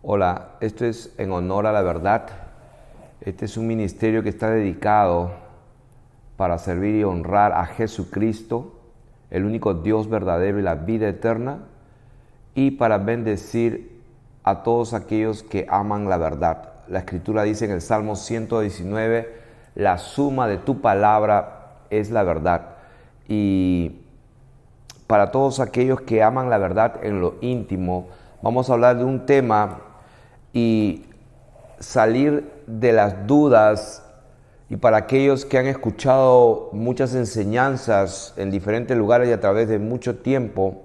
Hola, esto es en honor a la verdad. Este es un ministerio que está dedicado para servir y honrar a Jesucristo, el único Dios verdadero y la vida eterna, y para bendecir a todos aquellos que aman la verdad. La Escritura dice en el Salmo 119, la suma de tu palabra es la verdad. Y para todos aquellos que aman la verdad en lo íntimo, vamos a hablar de un tema y salir de las dudas. Y para aquellos que han escuchado muchas enseñanzas en diferentes lugares y a través de mucho tiempo,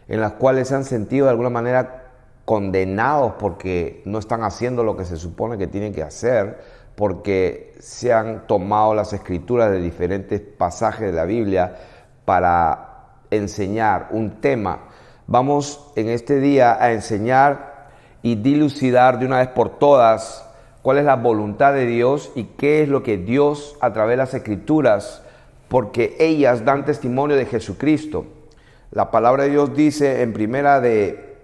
en las cuales se han sentido de alguna manera condenados porque no están haciendo lo que se supone que tienen que hacer, porque se han tomado las escrituras de diferentes pasajes de la Biblia para enseñar un tema. Vamos en este día a enseñar y dilucidar de una vez por todas cuál es la voluntad de Dios y qué es lo que Dios a través de las escrituras, porque ellas dan testimonio de Jesucristo. La palabra de Dios dice en primera de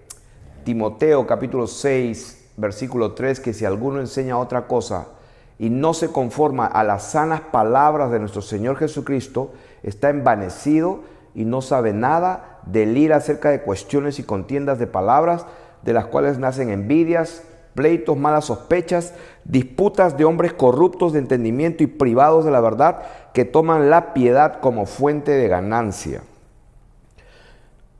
Timoteo capítulo 6 versículo 3 que si alguno enseña otra cosa y no se conforma a las sanas palabras de nuestro Señor Jesucristo, está envanecido y no sabe nada, delira acerca de cuestiones y contiendas de palabras, de las cuales nacen envidias, pleitos, malas sospechas, disputas de hombres corruptos de entendimiento y privados de la verdad, que toman la piedad como fuente de ganancia.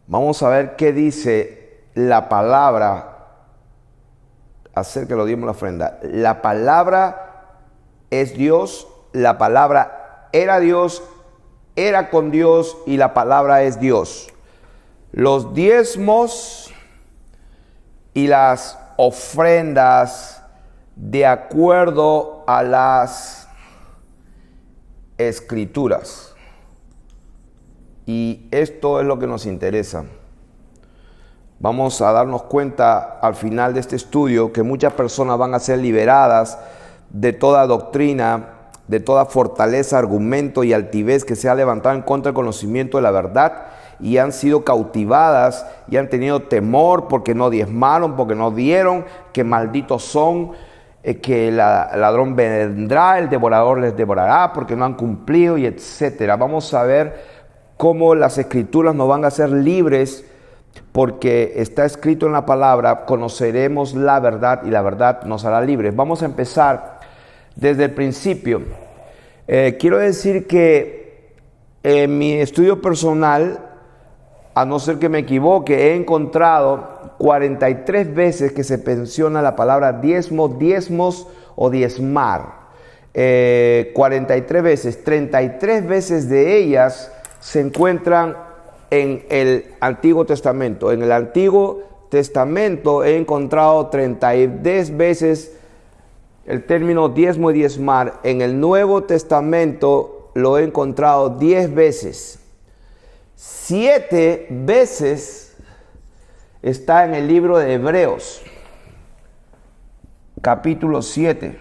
Vamos a ver qué dice la palabra acerca de lo dimos la ofrenda. La palabra es Dios, la palabra era Dios, era con Dios y la palabra es Dios. Los diezmos y las ofrendas de acuerdo a las escrituras. Y esto es lo que nos interesa. Vamos a darnos cuenta al final de este estudio que muchas personas van a ser liberadas de toda doctrina, de toda fortaleza, argumento y altivez que se ha levantado en contra del conocimiento de la verdad, y han sido cautivadas y han tenido temor porque no diezmaron, porque no dieron, que malditos son, que el ladrón vendrá, el devorador les devorará porque no han cumplido, y etcétera. Vamos a ver cómo las escrituras nos van a hacer libres, porque está escrito en la palabra: conoceremos la verdad y la verdad nos hará libres. Vamos a empezar desde el principio. Quiero decir que en mi estudio personal, a no ser que me equivoque, he encontrado 43 veces que se menciona la palabra diezmo, diezmos o diezmar. 43 veces, 33 veces de ellas se encuentran en el Antiguo Testamento. En el Antiguo Testamento he encontrado 33 veces el término diezmo y diezmar. En el Nuevo Testamento lo he encontrado 10 veces. 7 veces está en el libro de Hebreos, capítulo 7.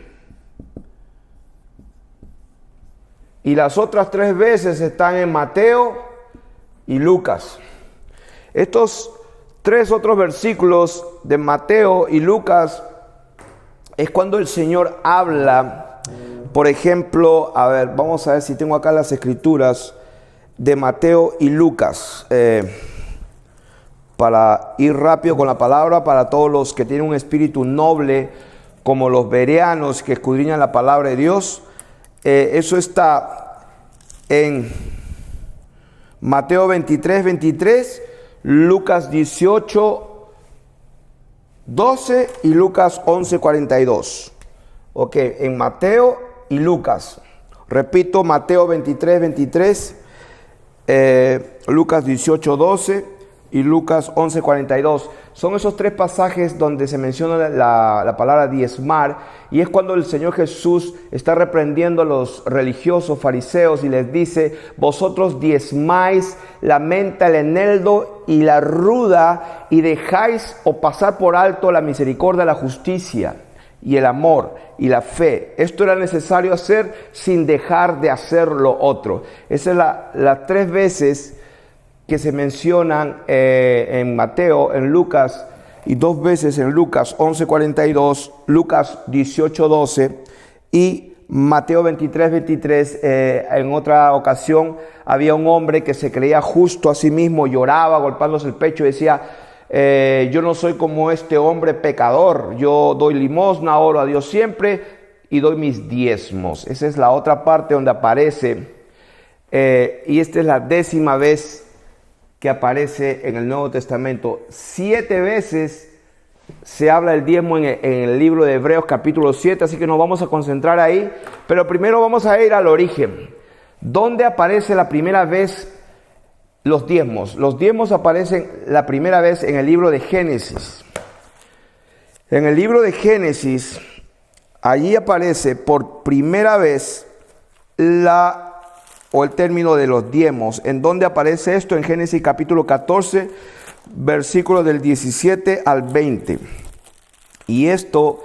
Y las otras 3 veces están en Mateo y Lucas. Estos 3 otros versículos de Mateo y Lucas es cuando el Señor habla. Por ejemplo, a ver, vamos a ver si tengo acá las escrituras de Mateo y Lucas, para ir rápido con la palabra, para todos los que tienen un espíritu noble, como los bereanos que escudriñan la palabra de Dios. Eso está en Mateo 23, 23, Lucas 18, 12 y Lucas 11, 42. Ok, en Mateo y Lucas. Repito, Mateo 23, 23. Lucas 18, 12 y Lucas 11, 42. Son esos 3 pasajes donde se menciona la palabra diezmar, y es cuando el Señor Jesús está reprendiendo a los religiosos fariseos y les dice: vosotros diezmáis la menta, el eneldo y la ruda, y dejáis o pasar por alto la misericordia, la justicia y el amor y la fe. Esto era necesario hacer sin dejar de hacer lo otro. Esa es las 3 veces que se mencionan en Mateo, en Lucas y 2 veces en Lucas 11:42, Lucas 18:12 y Mateo 23:23. En otra ocasión había un hombre que se creía justo a sí mismo, lloraba golpeándose el pecho y decía: yo no soy como este hombre pecador, yo doy limosna, oro a Dios siempre y doy mis diezmos. Esa es la otra parte donde aparece, y esta es la 10ª vez que aparece en el Nuevo Testamento. 7 veces se habla del diezmo en el libro de Hebreos capítulo 7, así que nos vamos a concentrar ahí, pero primero vamos a ir al origen. ¿Dónde aparece la primera vez los diezmos? Los diezmos aparecen la primera vez en el libro de Génesis. En el libro de Génesis, allí aparece por primera vez el término de los diezmos. ¿En dónde aparece esto? En Génesis capítulo 14, versículos del 17 al 20. Y esto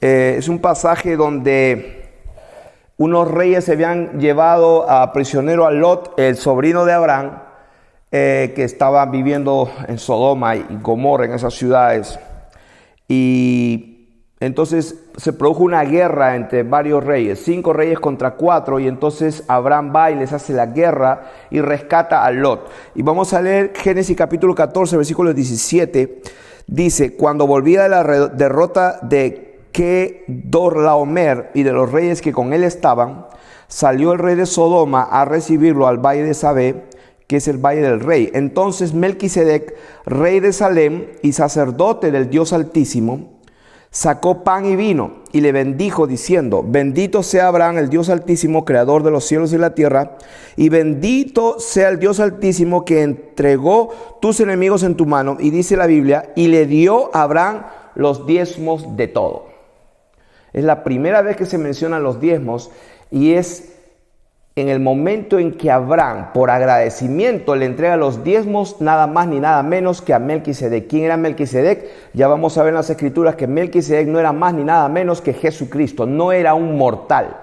es un pasaje donde unos reyes se habían llevado a prisionero a Lot, el sobrino de Abraham, que estaba viviendo en Sodoma y Gomorra, en esas ciudades. Y entonces se produjo una guerra entre varios reyes, 5 reyes contra 4, y entonces Abraham va y les hace la guerra y rescata a Lot. Y vamos a leer Génesis capítulo 14, versículo 17. Dice: cuando volvía de la derrota de Kedorlaomer y de los reyes que con él estaban, salió el rey de Sodoma a recibirlo al valle de Sabé, que es el valle del rey. Entonces Melquisedec, rey de Salem y sacerdote del Dios Altísimo, sacó pan y vino y le bendijo diciendo: bendito sea Abraham, el Dios Altísimo, creador de los cielos y la tierra, y bendito sea el Dios Altísimo que entregó tus enemigos en tu mano. Y dice la Biblia: y le dio a Abraham los diezmos de todo. Es la primera vez que se mencionan los diezmos, y es en el momento en que Abraham, por agradecimiento, le entrega los diezmos, nada más ni nada menos que a Melquisedec. ¿Quién era Melquisedec? Ya vamos a ver en las Escrituras que Melquisedec no era más ni nada menos que Jesucristo. No era un mortal.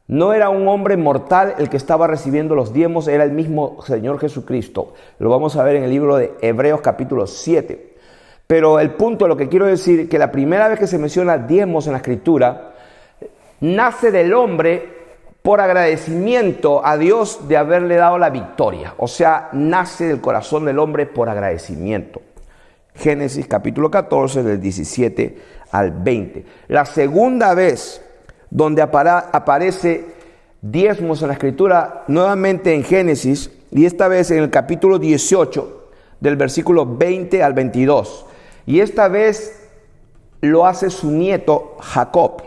No era un hombre mortal el que estaba recibiendo los diezmos, era el mismo Señor Jesucristo. Lo vamos a ver en el libro de Hebreos capítulo 7. Pero el punto, lo que quiero decir, que la primera vez que se menciona diezmos en la Escritura, nace del hombre por agradecimiento a Dios de haberle dado la victoria. O sea, nace del corazón del hombre por agradecimiento. Génesis capítulo 14, del 17 al 20. La segunda vez donde aparece diezmos en la Escritura, nuevamente en Génesis, y esta vez en el capítulo 18, del versículo 20 al 22. Y esta vez lo hace su nieto Jacob.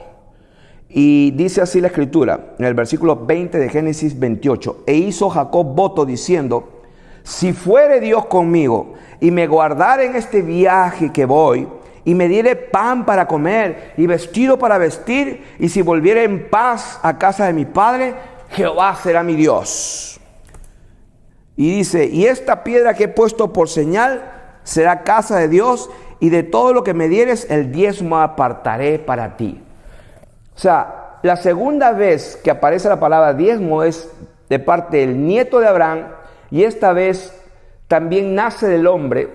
Y dice así la Escritura, en el versículo 20 de Génesis 28. E hizo Jacob voto diciendo: si fuere Dios conmigo y me guardare en este viaje que voy, y me diere pan para comer y vestido para vestir, y si volviere en paz a casa de mi padre, Jehová será mi Dios. Y dice: y esta piedra que he puesto por señal será casa de Dios, y de todo lo que me dieres el diezmo apartaré para ti. O sea, la segunda vez que aparece la palabra diezmo es de parte del nieto de Abraham, y esta vez también nace del hombre,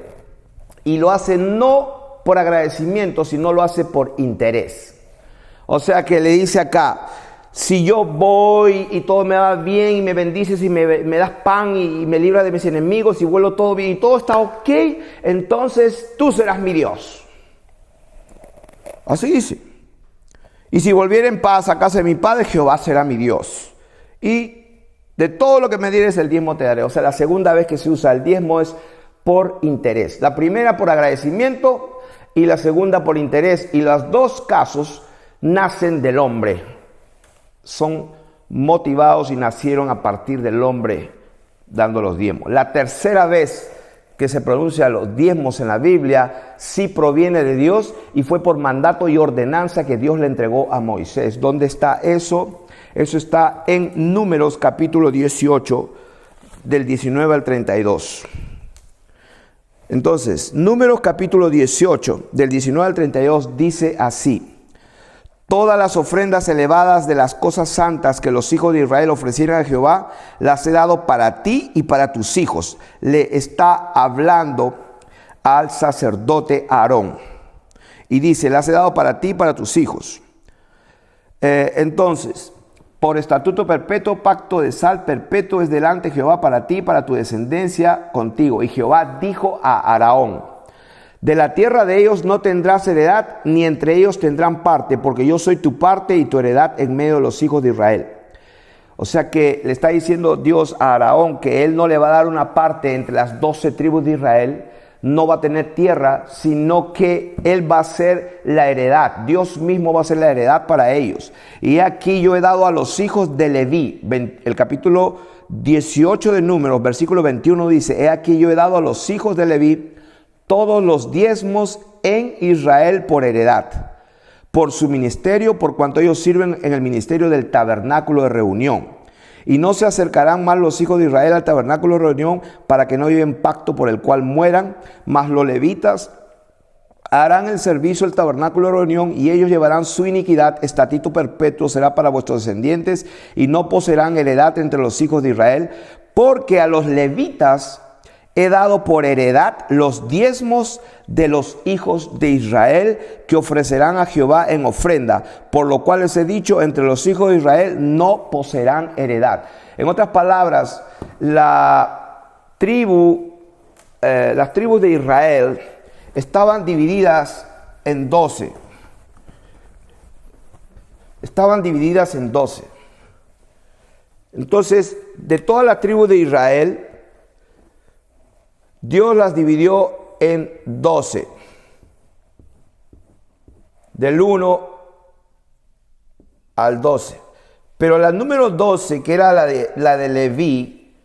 y lo hace no por agradecimiento, sino lo hace por interés. O sea que le dice acá: si yo voy y todo me va bien y me bendices y me das pan y me libras de mis enemigos y vuelvo todo bien y todo está ok, entonces tú serás mi Dios. Así dice. Y si volviera en paz a casa de mi padre, Jehová será mi Dios. Y de todo lo que me dieres el diezmo te daré. O sea, la segunda vez que se usa el diezmo es por interés. La primera por agradecimiento y la segunda por interés. Y los dos casos nacen del hombre. Son motivados y nacieron a partir del hombre dando los diezmos. La tercera vez que se pronuncia los diezmos en la Biblia sí proviene de Dios y fue por mandato y ordenanza que Dios le entregó a Moisés. ¿Dónde está eso? Eso está en Números capítulo 18 del 19 al 32. Entonces, Números capítulo 18 del 19 al 32 dice así: todas las ofrendas elevadas de las cosas santas que los hijos de Israel ofrecieron a Jehová, las he dado para ti y para tus hijos. Le está hablando al sacerdote Aarón. Y dice, le has dado para ti y para tus hijos. Entonces, por estatuto perpetuo, pacto de sal perpetuo es delante de Jehová para ti y para tu descendencia contigo. Y Jehová dijo a Aarón, de la tierra de ellos no tendrás heredad, ni entre ellos tendrán parte, porque yo soy tu parte y tu heredad en medio de los hijos de Israel. O sea que le está diciendo Dios a Aarón que él no le va a dar una parte entre las 12 tribus de Israel, no va a tener tierra, sino que él va a ser la heredad. Dios mismo va a ser la heredad para ellos. Y aquí yo he dado a los hijos de Leví, el capítulo 18 de Números, versículo 21 dice, he aquí yo he dado a los hijos de Leví todos los diezmos en Israel por heredad, por su ministerio, por cuanto ellos sirven en el ministerio del tabernáculo de reunión. Y no se acercarán más los hijos de Israel al tabernáculo de reunión para que no lleven pacto por el cual mueran, mas los levitas harán el servicio del tabernáculo de reunión y ellos llevarán su iniquidad, estatuto perpetuo será para vuestros descendientes y no poseerán heredad entre los hijos de Israel, porque a los levitas he dado por heredad los diezmos de los hijos de Israel que ofrecerán a Jehová en ofrenda, por lo cual les he dicho, entre los hijos de Israel no poseerán heredad. En otras palabras, las tribus de Israel estaban divididas en 12. Estaban divididas en 12. Entonces, de todas las tribus de Israel, Dios las dividió en 12, del 1 al 12. Pero la número 12, que era la de Leví,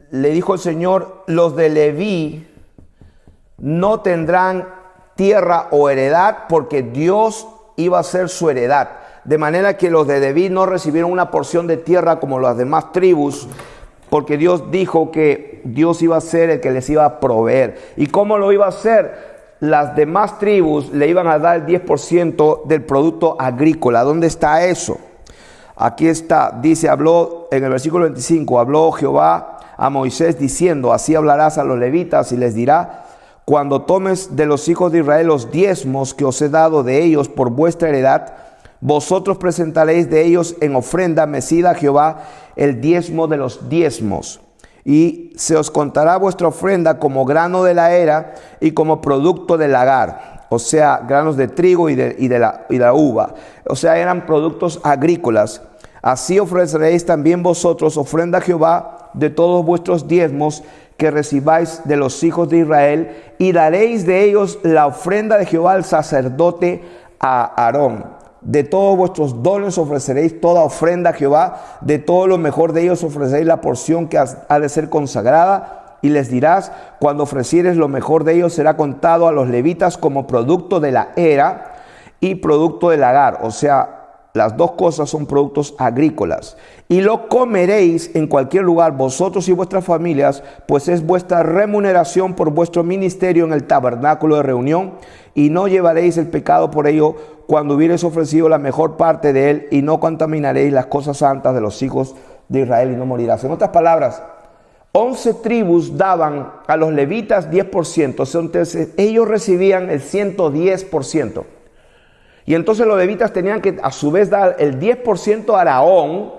le dijo el Señor, los de Leví no tendrán tierra o heredad porque Dios iba a ser su heredad. De manera que los de Leví no recibieron una porción de tierra como las demás tribus, porque Dios dijo que Dios iba a ser el que les iba a proveer. ¿Y cómo lo iba a hacer? Las demás tribus le iban a dar el 10% del producto agrícola. ¿Dónde está eso? Aquí está, dice, habló en el versículo 25, habló Jehová a Moisés diciendo, así hablarás a los levitas y les dirá, cuando tomes de los hijos de Israel los diezmos que os he dado de ellos por vuestra heredad, vosotros presentaréis de ellos en ofrenda mecida a Jehová el diezmo de los diezmos. Y se os contará vuestra ofrenda como grano de la era y como producto del lagar, o sea, granos de trigo y de la uva. O sea, eran productos agrícolas. Así ofreceréis también vosotros ofrenda a Jehová de todos vuestros diezmos que recibáis de los hijos de Israel, y daréis de ellos la ofrenda de Jehová al sacerdote a Aarón. De todos vuestros dones ofreceréis toda ofrenda a Jehová, de todo lo mejor de ellos ofreceréis la porción que ha de ser consagrada, y les dirás, cuando ofrecieres lo mejor de ellos será contado a los levitas como producto de la era y producto del lagar, o sea, las dos cosas son productos agrícolas. Y lo comeréis en cualquier lugar, vosotros y vuestras familias, pues es vuestra remuneración por vuestro ministerio en el tabernáculo de reunión, y no llevaréis el pecado por ello cuando hubiereis ofrecido la mejor parte de él, y no contaminaréis las cosas santas de los hijos de Israel, y no morirás. En otras palabras, 11 tribus daban a los levitas 10%, entonces ellos recibían el 110%. Y entonces los levitas tenían que a su vez dar el 10% a Aarón,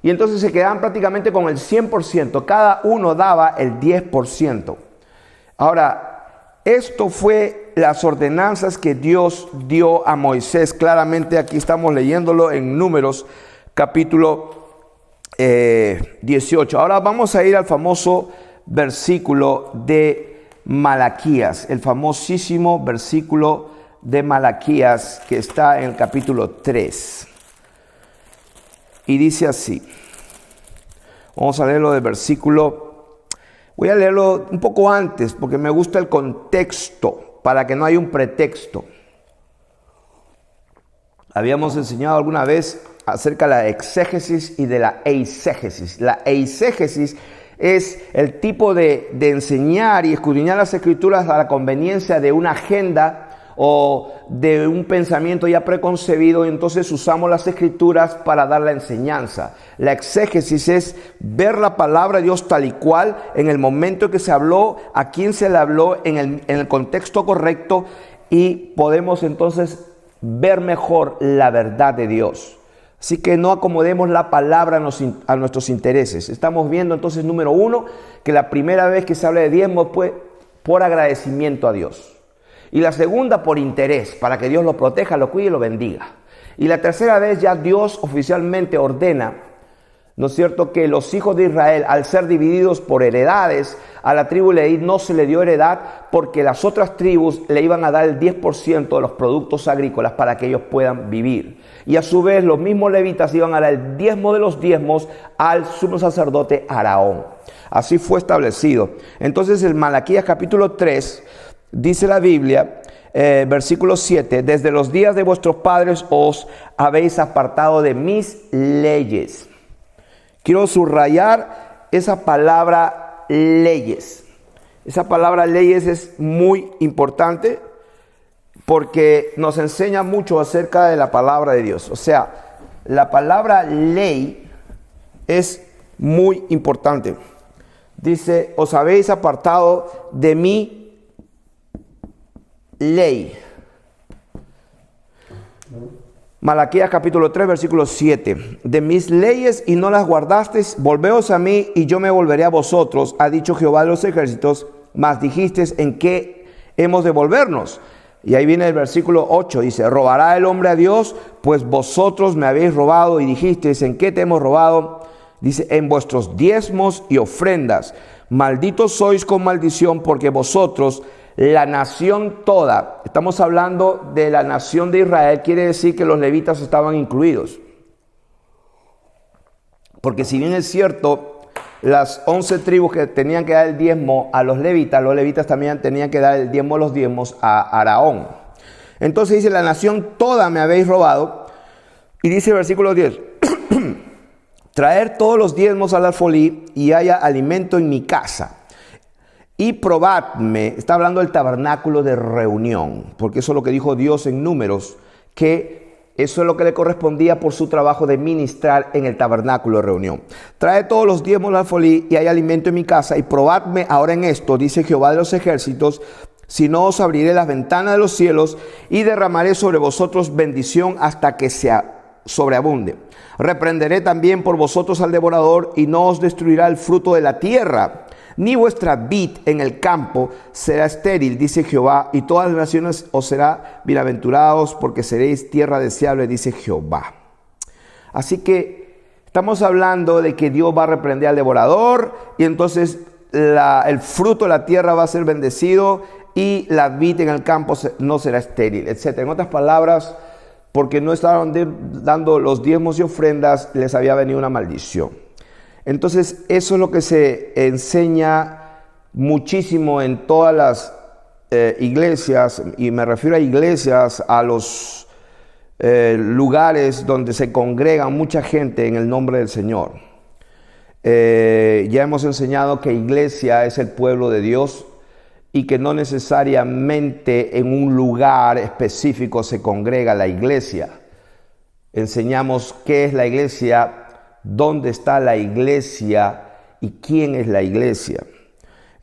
y entonces se quedaban prácticamente con el 100%. Cada uno daba el 10%. Ahora, esto fue las ordenanzas que Dios dio a Moisés. Claramente aquí estamos leyéndolo en Números capítulo 18. Ahora vamos a ir al famoso versículo de Malaquías, el famosísimo versículo de Malaquías que está en el capítulo 3. Y dice así. Vamos a leerlo del versículo. Voy a leerlo un poco antes porque me gusta el contexto, para que no haya un pretexto. Habíamos enseñado alguna vez acerca de la exégesis y de la eisegesis. La eisegesis es el tipo de enseñar y escudriñar las escrituras a la conveniencia de una agenda o de un pensamiento ya preconcebido, y entonces usamos las escrituras para dar la enseñanza. La exégesis es ver la palabra de Dios tal y cual, en el momento que se habló, a quién se le habló, en el contexto correcto, y podemos entonces ver mejor la verdad de Dios. Así que no acomodemos la palabra a nuestros intereses. Estamos viendo entonces, número 1, que la primera vez que se habla de diezmo fue por agradecimiento a Dios. Y la segunda, por interés, para que Dios lo proteja, lo cuide y lo bendiga. Y la tercera vez ya Dios oficialmente ordena, ¿no es cierto?, que los hijos de Israel, al ser divididos por heredades, a la tribu Leví no se le dio heredad porque las otras tribus le iban a dar el 10% de los productos agrícolas para que ellos puedan vivir. Y a su vez los mismos levitas iban a dar el diezmo de los diezmos al sumo sacerdote Aarón. Así fue establecido. Entonces en Malaquías capítulo 3 dice la Biblia, versículo 7, desde los días de vuestros padres os habéis apartado de mis leyes. Quiero subrayar esa palabra leyes. Esa palabra leyes es muy importante porque nos enseña mucho acerca de la palabra de Dios. O sea, la palabra ley es muy importante. Dice, os habéis apartado de mi ley. Malaquías capítulo 3, versículo 7. De mis leyes y no las guardasteis, volveos a mí y yo me volveré a vosotros, ha dicho Jehová de los ejércitos, mas dijisteis, ¿en qué hemos de volvernos? Y ahí viene el versículo 8, dice, ¿robará el hombre a Dios? Pues vosotros me habéis robado y dijisteis, ¿en qué te hemos robado? Dice, en vuestros diezmos y ofrendas. Malditos sois con maldición porque vosotros, la nación toda, estamos hablando de la nación de Israel, quiere decir que los levitas estaban incluidos. Porque si bien es cierto, las 11 tribus que tenían que dar el diezmo a los levitas también tenían que dar el diezmo de los diezmos a Aarón. Entonces dice, la nación toda me habéis robado. Y dice el versículo 10, traer todos los diezmos al alfolí y haya alimento en mi casa. Y probadme, está hablando del tabernáculo de reunión, porque eso es lo que dijo Dios en Números, que eso es lo que le correspondía por su trabajo de ministrar en el tabernáculo de reunión. Trae todos los diezmos al alfolí y hay alimento en mi casa, y probadme ahora en esto, dice Jehová de los ejércitos, si no os abriré las ventanas de los cielos y derramaré sobre vosotros bendición hasta que se sobreabunde. Reprenderé también por vosotros al devorador y no os destruirá el fruto de la tierra, ni vuestra vid en el campo será estéril, dice Jehová, y todas las naciones os será bienaventurados, porque seréis tierra deseable, dice Jehová. Así que estamos hablando de que Dios va a reprender al devorador, y entonces el fruto de la tierra va a ser bendecido, y la vid en el campo no será estéril, etc. En otras palabras, porque no estaban dando los diezmos y ofrendas, les había venido una maldición. Entonces, eso es lo que se enseña muchísimo en todas las iglesias, y me refiero a iglesias, a los lugares donde se congrega mucha gente en el nombre del Señor. Ya hemos enseñado que iglesia es el pueblo de Dios y que no necesariamente en un lugar específico se congrega la iglesia. Enseñamos qué es la iglesia, dónde está la iglesia y quién es la iglesia.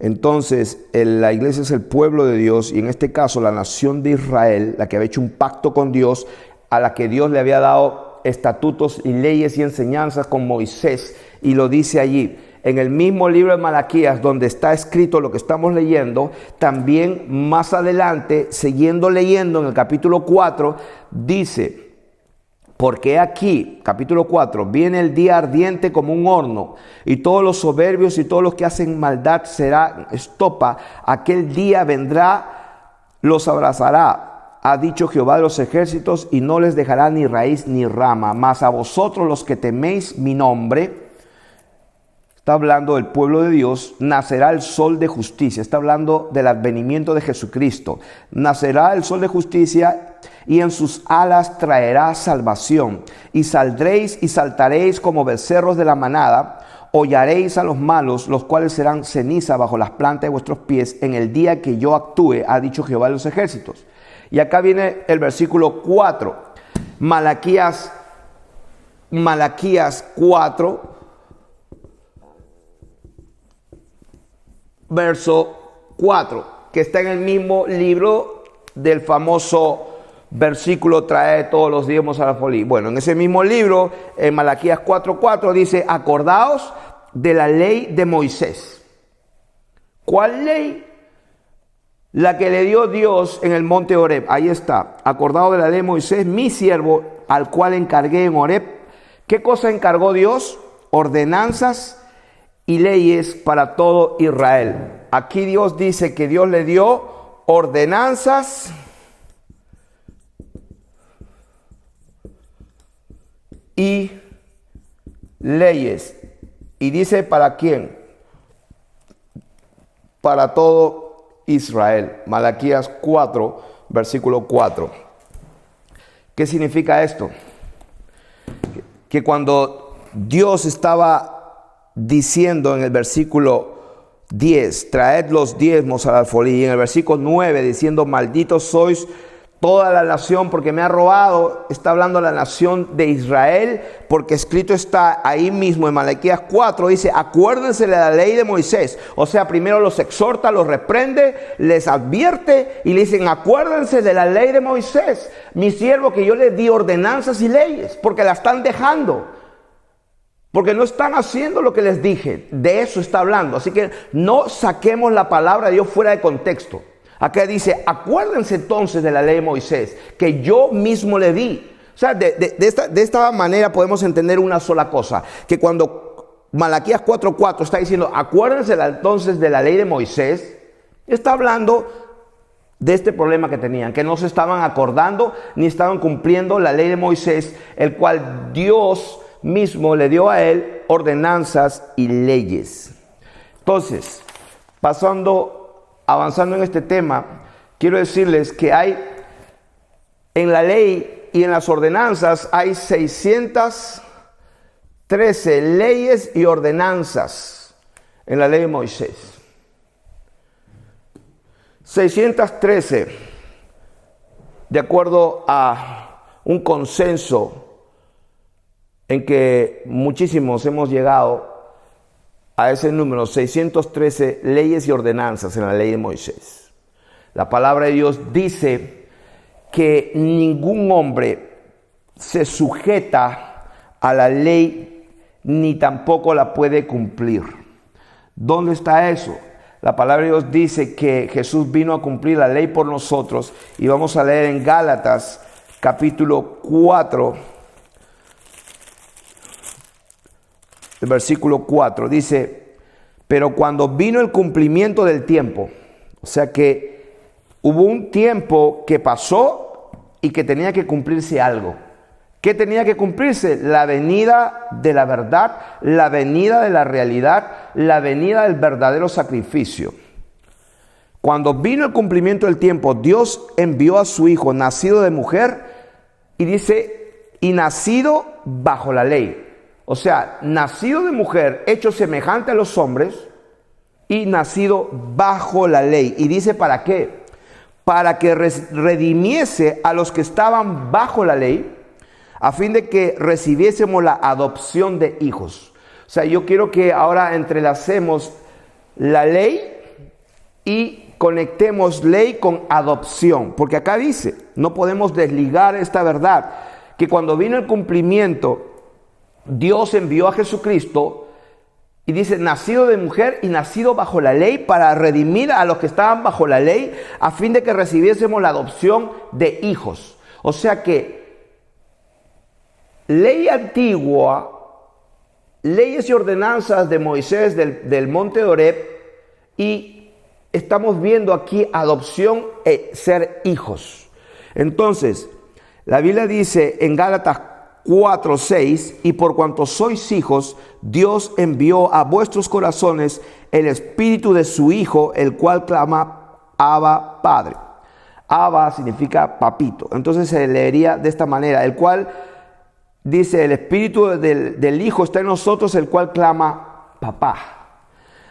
Entonces, la iglesia es el pueblo de Dios, y en este caso la nación de Israel, la que había hecho un pacto con Dios, a la que Dios le había dado estatutos y leyes y enseñanzas con Moisés, y lo dice allí. En el mismo libro de Malaquías, donde está escrito lo que estamos leyendo, también más adelante, siguiendo leyendo en el capítulo 4, dice, porque aquí, capítulo 4, viene el día ardiente como un horno, y todos los soberbios y todos los que hacen maldad será estopa. Aquel día vendrá, los abrazará, ha dicho Jehová de los ejércitos, y no les dejará ni raíz ni rama. Mas a vosotros los que teméis mi nombre, está hablando del pueblo de Dios, nacerá el sol de justicia. Está hablando del advenimiento de Jesucristo. Nacerá el sol de justicia, y en sus alas traerá salvación. Y saldréis y saltaréis como becerros de la manada. Hollaréis a los malos, los cuales serán ceniza bajo las plantas de vuestros pies en el día que yo actúe, ha dicho Jehová de los ejércitos. Y acá viene el versículo 4. Malaquías 4, verso 4, que está en el mismo libro del famoso versículo trae todos los diezmos al alfolí. Bueno, en ese mismo libro, en Malaquías 4:4 dice, acordaos de la ley de Moisés. ¿Cuál ley? La que le dio Dios en el monte Horeb. Ahí está. Acordaos de la ley de Moisés, mi siervo, al cual encargué en Horeb. ¿Qué cosa encargó Dios? Ordenanzas y leyes para todo Israel. Aquí Dios dice que Dios le dio ordenanzas y leyes. Y dice, ¿para quién? Para todo Israel. Malaquías 4, versículo 4. ¿Qué significa esto? Que cuando Dios estaba diciendo en el versículo 10, traed los diezmos al alfolí, y en el versículo 9 diciendo, malditos sois toda la nación porque me ha robado, está hablando la nación de Israel, porque escrito está ahí mismo en Malaquías 4, dice, acuérdense de la ley de Moisés. O sea, primero los exhorta, los reprende, les advierte y le dicen, acuérdense de la ley de Moisés, mi siervo, que yo les di ordenanzas y leyes, porque la están dejando, porque no están haciendo lo que les dije. De eso está hablando. Así que no saquemos la palabra de Dios fuera de contexto. Acá dice, acuérdense entonces de la ley de Moisés, que yo mismo le di. O sea, de esta manera podemos entender una sola cosa, que cuando Malaquías 4:4 está diciendo, acuérdense entonces de la ley de Moisés, está hablando de este problema que tenían, que no se estaban acordando ni estaban cumpliendo la ley de Moisés, el cual Dios mismo le dio a él ordenanzas y leyes. Entonces, avanzando en este tema, quiero decirles que hay en la ley y en las ordenanzas hay 613 leyes y ordenanzas en la ley de Moisés. 613, de acuerdo a un consenso en que muchísimos hemos llegado a ese número, 613 leyes y ordenanzas en la ley de Moisés. La palabra de Dios dice que ningún hombre se sujeta a la ley ni tampoco la puede cumplir. ¿Dónde está eso? La palabra de Dios dice que Jesús vino a cumplir la ley por nosotros, y vamos a leer en Gálatas capítulo 4, el versículo 4 dice, pero cuando vino el cumplimiento del tiempo, o sea que hubo un tiempo que pasó y que tenía que cumplirse algo. ¿Qué tenía que cumplirse? La venida de la verdad, la venida de la realidad, la venida del verdadero sacrificio. Cuando vino el cumplimiento del tiempo, Dios envió a su Hijo, nacido de mujer, y dice, y nacido bajo la ley. O sea, nacido de mujer, hecho semejante a los hombres, y nacido bajo la ley. Y dice, ¿para qué? Para que redimiese a los que estaban bajo la ley, a fin de que recibiésemos la adopción de hijos. O sea, yo quiero que ahora entrelacemos la ley y conectemos ley con adopción. Porque acá dice, no podemos desligar esta verdad, que cuando vino el cumplimiento, Dios envió a Jesucristo y dice, nacido de mujer y nacido bajo la ley, para redimir a los que estaban bajo la ley, a fin de que recibiésemos la adopción de hijos. O sea que ley antigua, leyes y ordenanzas de Moisés del monte de Horeb, y estamos viendo aquí adopción e ser hijos. Entonces, la Biblia dice en Gálatas 4:6, y por cuanto sois hijos, Dios envió a vuestros corazones el espíritu de su Hijo, el cual clama, Abba, Padre. Abba significa papito. Entonces se leería de esta manera, el cual dice, el espíritu del Hijo está en nosotros, el cual clama, papá.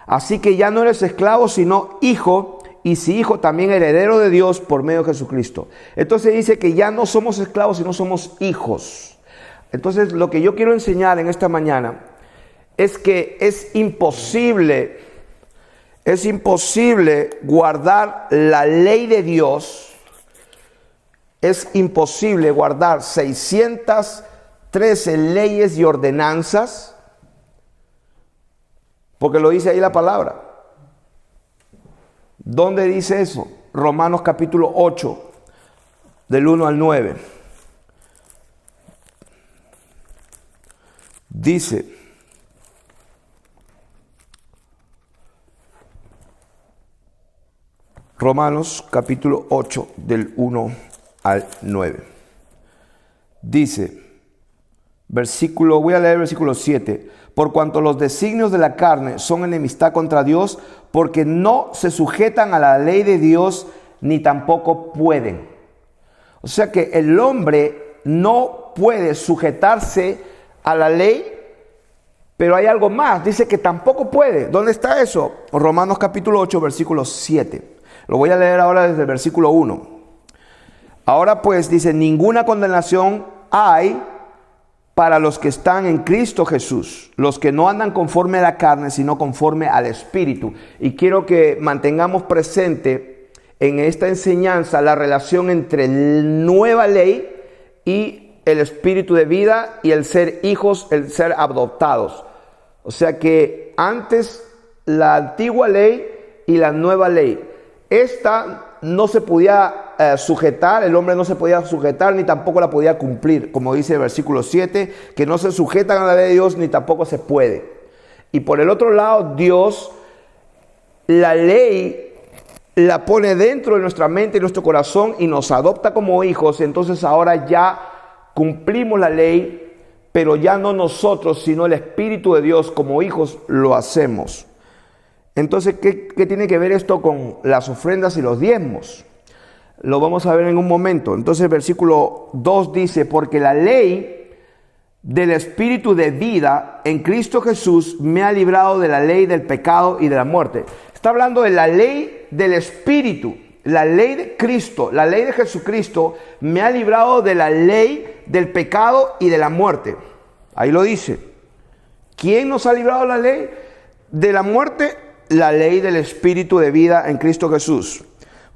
Así que ya no eres esclavo, sino hijo, y si hijo, también heredero de Dios por medio de Jesucristo. Entonces dice que ya no somos esclavos, sino somos hijos. Entonces lo que yo quiero enseñar en esta mañana es que es imposible guardar la ley de Dios. Es imposible guardar 613 leyes y ordenanzas, porque lo dice ahí la palabra. ¿Dónde dice eso? Romanos capítulo 8, del 1 al 9. Dice: Romanos capítulo 8, del 1 al 9. Dice, voy a leer el versículo 7. Por cuanto los designios de la carne son enemistad contra Dios, porque no se sujetan a la ley de Dios, ni tampoco pueden. O sea que el hombre no puede sujetarse a la ley, pero hay algo más. Dice que tampoco puede. ¿Dónde está eso? Romanos capítulo 8, versículo 7. Lo voy a leer ahora desde el versículo 1. Ahora pues, dice, ninguna condenación hay para los que están en Cristo Jesús, los que no andan conforme a la carne, sino conforme al Espíritu. Y quiero que mantengamos presente en esta enseñanza la relación entre la nueva ley y el espíritu de vida y el ser hijos, el ser adoptados. O sea que antes la antigua ley y la nueva ley. Esta no se podía sujetar, el hombre no se podía sujetar ni tampoco la podía cumplir, como dice el versículo 7, que no se sujetan a la ley de Dios ni tampoco se puede. Y por el otro lado, Dios, la ley la pone dentro de nuestra mente y nuestro corazón y nos adopta como hijos. Entonces ahora ya cumplimos la ley, pero ya no nosotros, sino el Espíritu de Dios como hijos lo hacemos. Entonces, ¿qué tiene que ver esto con las ofrendas y los diezmos? Lo vamos a ver en un momento. Entonces, el versículo 2 dice, porque la ley del Espíritu de vida en Cristo Jesús me ha librado de la ley del pecado y de la muerte. Está hablando de la ley del Espíritu, la ley de Cristo, la ley de Jesucristo me ha librado de la ley del pecado y de la muerte. Ahí lo dice. ¿Quién nos ha librado de la ley de la muerte? La ley del Espíritu de vida en Cristo Jesús.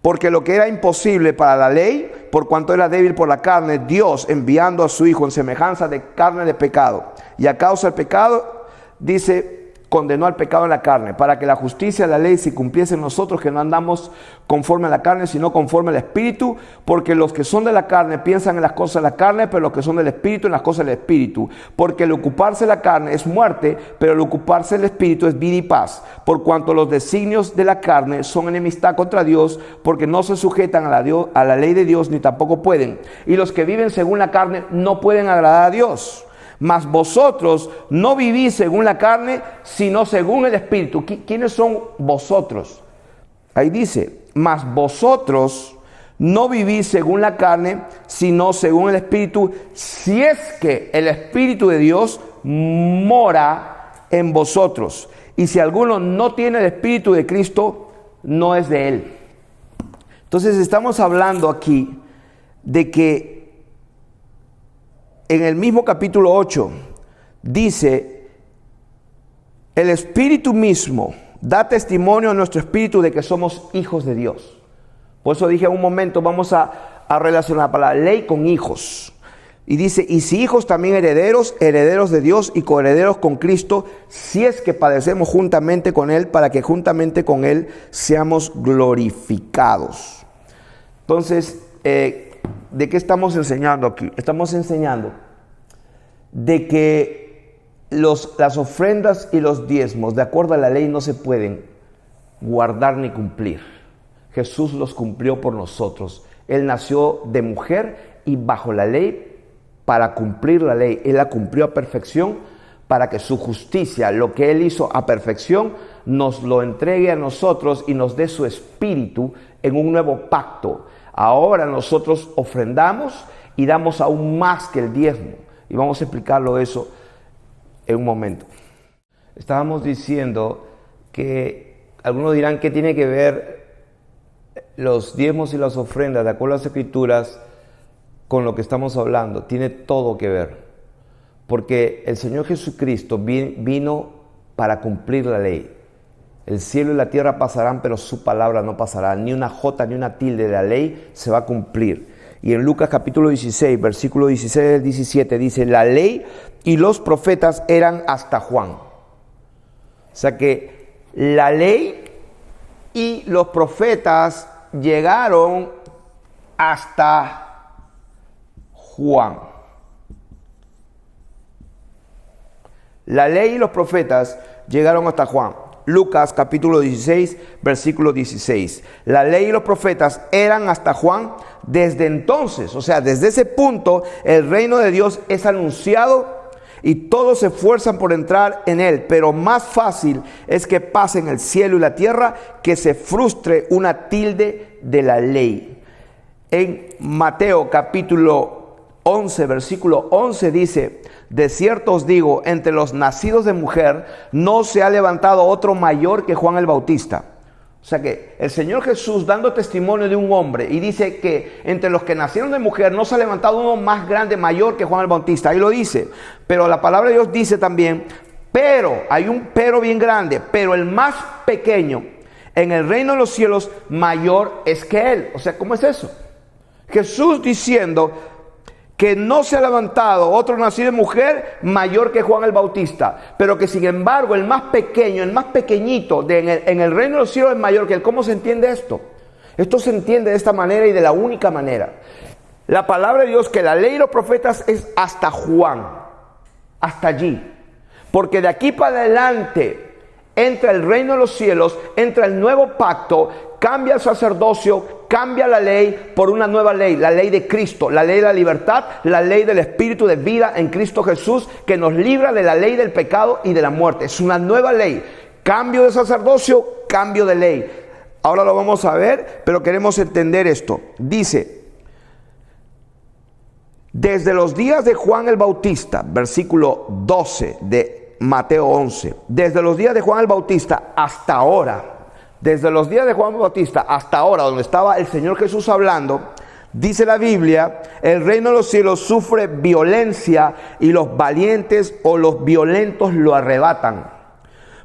Porque lo que era imposible para la ley, por cuanto era débil por la carne, Dios enviando a su Hijo en semejanza de carne de pecado. Y a causa del pecado, dice, condenó al pecado en la carne, para que la justicia de la ley se cumpliese en nosotros, que no andamos conforme a la carne, sino conforme al Espíritu, porque los que son de la carne piensan en las cosas de la carne, pero los que son del Espíritu en las cosas del Espíritu. Porque el ocuparse de la carne es muerte, pero el ocuparse del Espíritu es vida y paz. Por cuanto los designios de la carne son enemistad contra Dios, porque no se sujetan a la ley de Dios, ni tampoco pueden. Y los que viven según la carne no pueden agradar a Dios. Mas vosotros no vivís según la carne, sino según el Espíritu. ¿Quiénes son vosotros? Ahí dice, mas vosotros no vivís según la carne, sino según el Espíritu, si es que el Espíritu de Dios mora en vosotros. Y si alguno no tiene el Espíritu de Cristo, no es de él. Entonces estamos hablando aquí de que en el mismo capítulo 8 dice, el Espíritu mismo da testimonio a nuestro espíritu de que somos hijos de Dios. Por eso dije en un momento, vamos a relacionar la palabra ley con hijos. Y dice, y si hijos también herederos, herederos de Dios y coherederos con Cristo, si es que padecemos juntamente con Él, para que juntamente con Él seamos glorificados. Entonces, ¿de qué estamos enseñando aquí? Estamos enseñando de que las ofrendas y los diezmos, de acuerdo a la ley, no se pueden guardar ni cumplir. Jesús los cumplió por nosotros. Él nació de mujer y bajo la ley para cumplir la ley. Él la cumplió a perfección para que su justicia, lo que Él hizo a perfección, nos lo entregue a nosotros y nos dé su espíritu en un nuevo pacto. Ahora nosotros ofrendamos y damos aún más que el diezmo. Y vamos a explicarlo eso en un momento. Estábamos diciendo que algunos dirán, ¿qué tiene que ver los diezmos y las ofrendas, de acuerdo a las Escrituras, con lo que estamos hablando, tiene todo que ver. Porque el Señor Jesucristo vino para cumplir la ley. El cielo y la tierra pasarán, pero su palabra no pasará. Ni una jota ni una tilde de la ley se va a cumplir. Y en Lucas capítulo 16, versículo 16 al 17, dice: la ley y los profetas eran hasta Juan. O sea que la ley y los profetas llegaron hasta Juan. La ley y los profetas llegaron hasta Juan. Lucas capítulo 16, versículo 16. La ley y los profetas eran hasta Juan. Desde entonces, o sea, desde ese punto, el reino de Dios es anunciado y todos se esfuerzan por entrar en él. Pero más fácil es que pasen el cielo y la tierra que se frustre una tilde de la ley. En Mateo capítulo 11, versículo 11 dice: de cierto os digo, entre los nacidos de mujer no se ha levantado otro mayor que Juan el Bautista. O sea que el Señor Jesús, dando testimonio de un hombre, y dice que entre los que nacieron de mujer no se ha levantado uno más grande, mayor que Juan el Bautista. Ahí lo dice. Pero la palabra de Dios dice también, pero, hay un pero bien grande, pero el más pequeño en el reino de los cielos mayor es que él. O sea, ¿cómo es eso? Jesús diciendo que no se ha levantado otro nacido de mujer mayor que Juan el Bautista, pero que sin embargo el más pequeño, el más pequeñito en el reino de los cielos es mayor que él. ¿Cómo se entiende esto? Esto se entiende de esta manera y de la única manera. La palabra de Dios, que la ley y los profetas es hasta Juan, hasta allí, porque de aquí para adelante entra el reino de los cielos, entra el nuevo pacto, cambia el sacerdocio, cambia la ley por una nueva ley, la ley de Cristo, la ley de la libertad, la ley del espíritu de vida en Cristo Jesús, que nos libra de la ley del pecado y de la muerte. Es una nueva ley, cambio de sacerdocio, cambio de ley. Ahora lo vamos a ver, pero queremos entender esto. Dice: desde los días de Juan el Bautista, versículo 12 de Mateo 11, desde los días de Juan el Bautista hasta ahora, desde los días de Juan el Bautista hasta ahora, donde estaba el Señor Jesús hablando, dice la Biblia, el reino de los cielos sufre violencia y los valientes o los violentos lo arrebatan.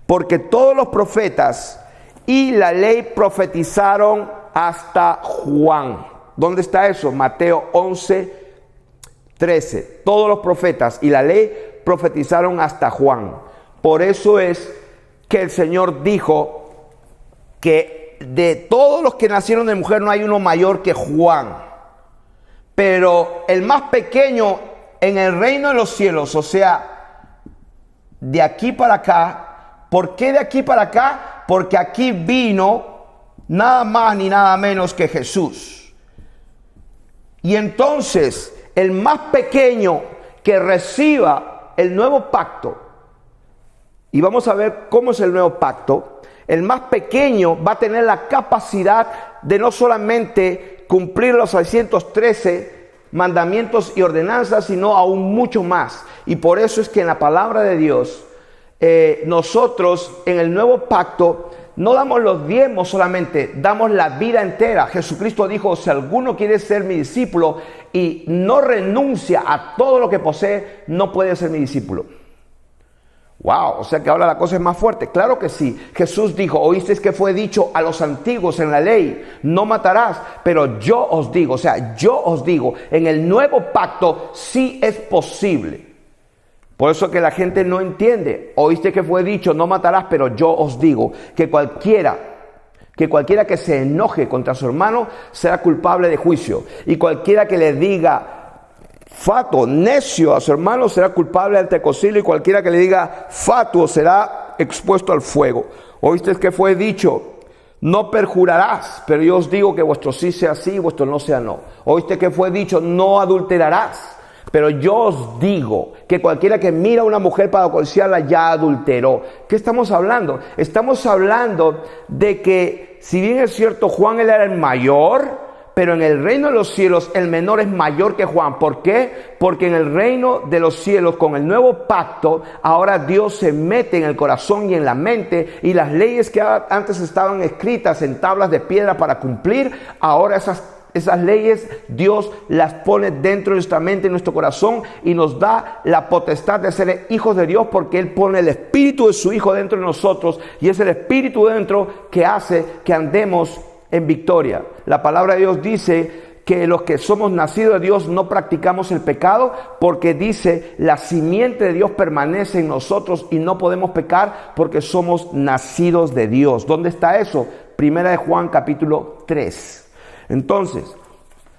Porque todos los profetas y la ley profetizaron hasta Juan. ¿Dónde está eso? Mateo 11, 13. Todos los profetas y la ley profetizaron hasta Juan. Por eso es que el Señor dijo que de todos los que nacieron de mujer no hay uno mayor que Juan. Pero el más pequeño en el reino de los cielos, o sea, de aquí para acá. ¿Por qué de aquí para acá? Porque aquí vino nada más ni nada menos que Jesús. Y entonces el más pequeño que reciba el nuevo pacto, y vamos a ver cómo es el nuevo pacto, el más pequeño va a tener la capacidad de no solamente cumplir los 613 mandamientos y ordenanzas, sino aún mucho más. Y por eso es que en la palabra de Dios, nosotros en el nuevo pacto no damos los diezmos solamente, damos la vida entera. Jesucristo dijo: si alguno quiere ser mi discípulo y no renuncia a todo lo que posee, no puede ser mi discípulo. Wow, o sea que ahora la cosa es más fuerte. Claro que sí. Jesús dijo: oísteis que fue dicho a los antiguos en la ley, no matarás, pero yo os digo, o sea, yo os digo, en el nuevo pacto sí es posible. Por eso que la gente no entiende. Oíste que fue dicho, no matarás, pero yo os digo que cualquiera que se enoje contra su hermano será culpable de juicio. Y cualquiera que le diga fatuo, necio a su hermano será culpable ante el concilio, y cualquiera que le diga fatuo será expuesto al fuego. Oíste que fue dicho, no perjurarás, pero yo os digo que vuestro sí sea sí y vuestro no sea no. Oíste que fue dicho, no adulterarás, pero yo os digo que cualquiera que mira a una mujer para codiciarla ya adulteró. ¿Qué estamos hablando? Estamos hablando de que, si bien es cierto, Juan él era el mayor, pero en el reino de los cielos el menor es mayor que Juan. ¿Por qué? Porque en el reino de los cielos, con el nuevo pacto, ahora Dios se mete en el corazón y en la mente, y las leyes que antes estaban escritas en tablas de piedra para cumplir, ahora esas leyes Dios las pone dentro de nuestra mente, en nuestro corazón, y nos da la potestad de ser hijos de Dios, porque Él pone el espíritu de su Hijo dentro de nosotros, y es el espíritu dentro que hace que andemos en victoria. La palabra de Dios dice que los que somos nacidos de Dios no practicamos el pecado, porque dice, la simiente de Dios permanece en nosotros y no podemos pecar porque somos nacidos de Dios. ¿Dónde está eso? Primera de Juan capítulo 3. Entonces,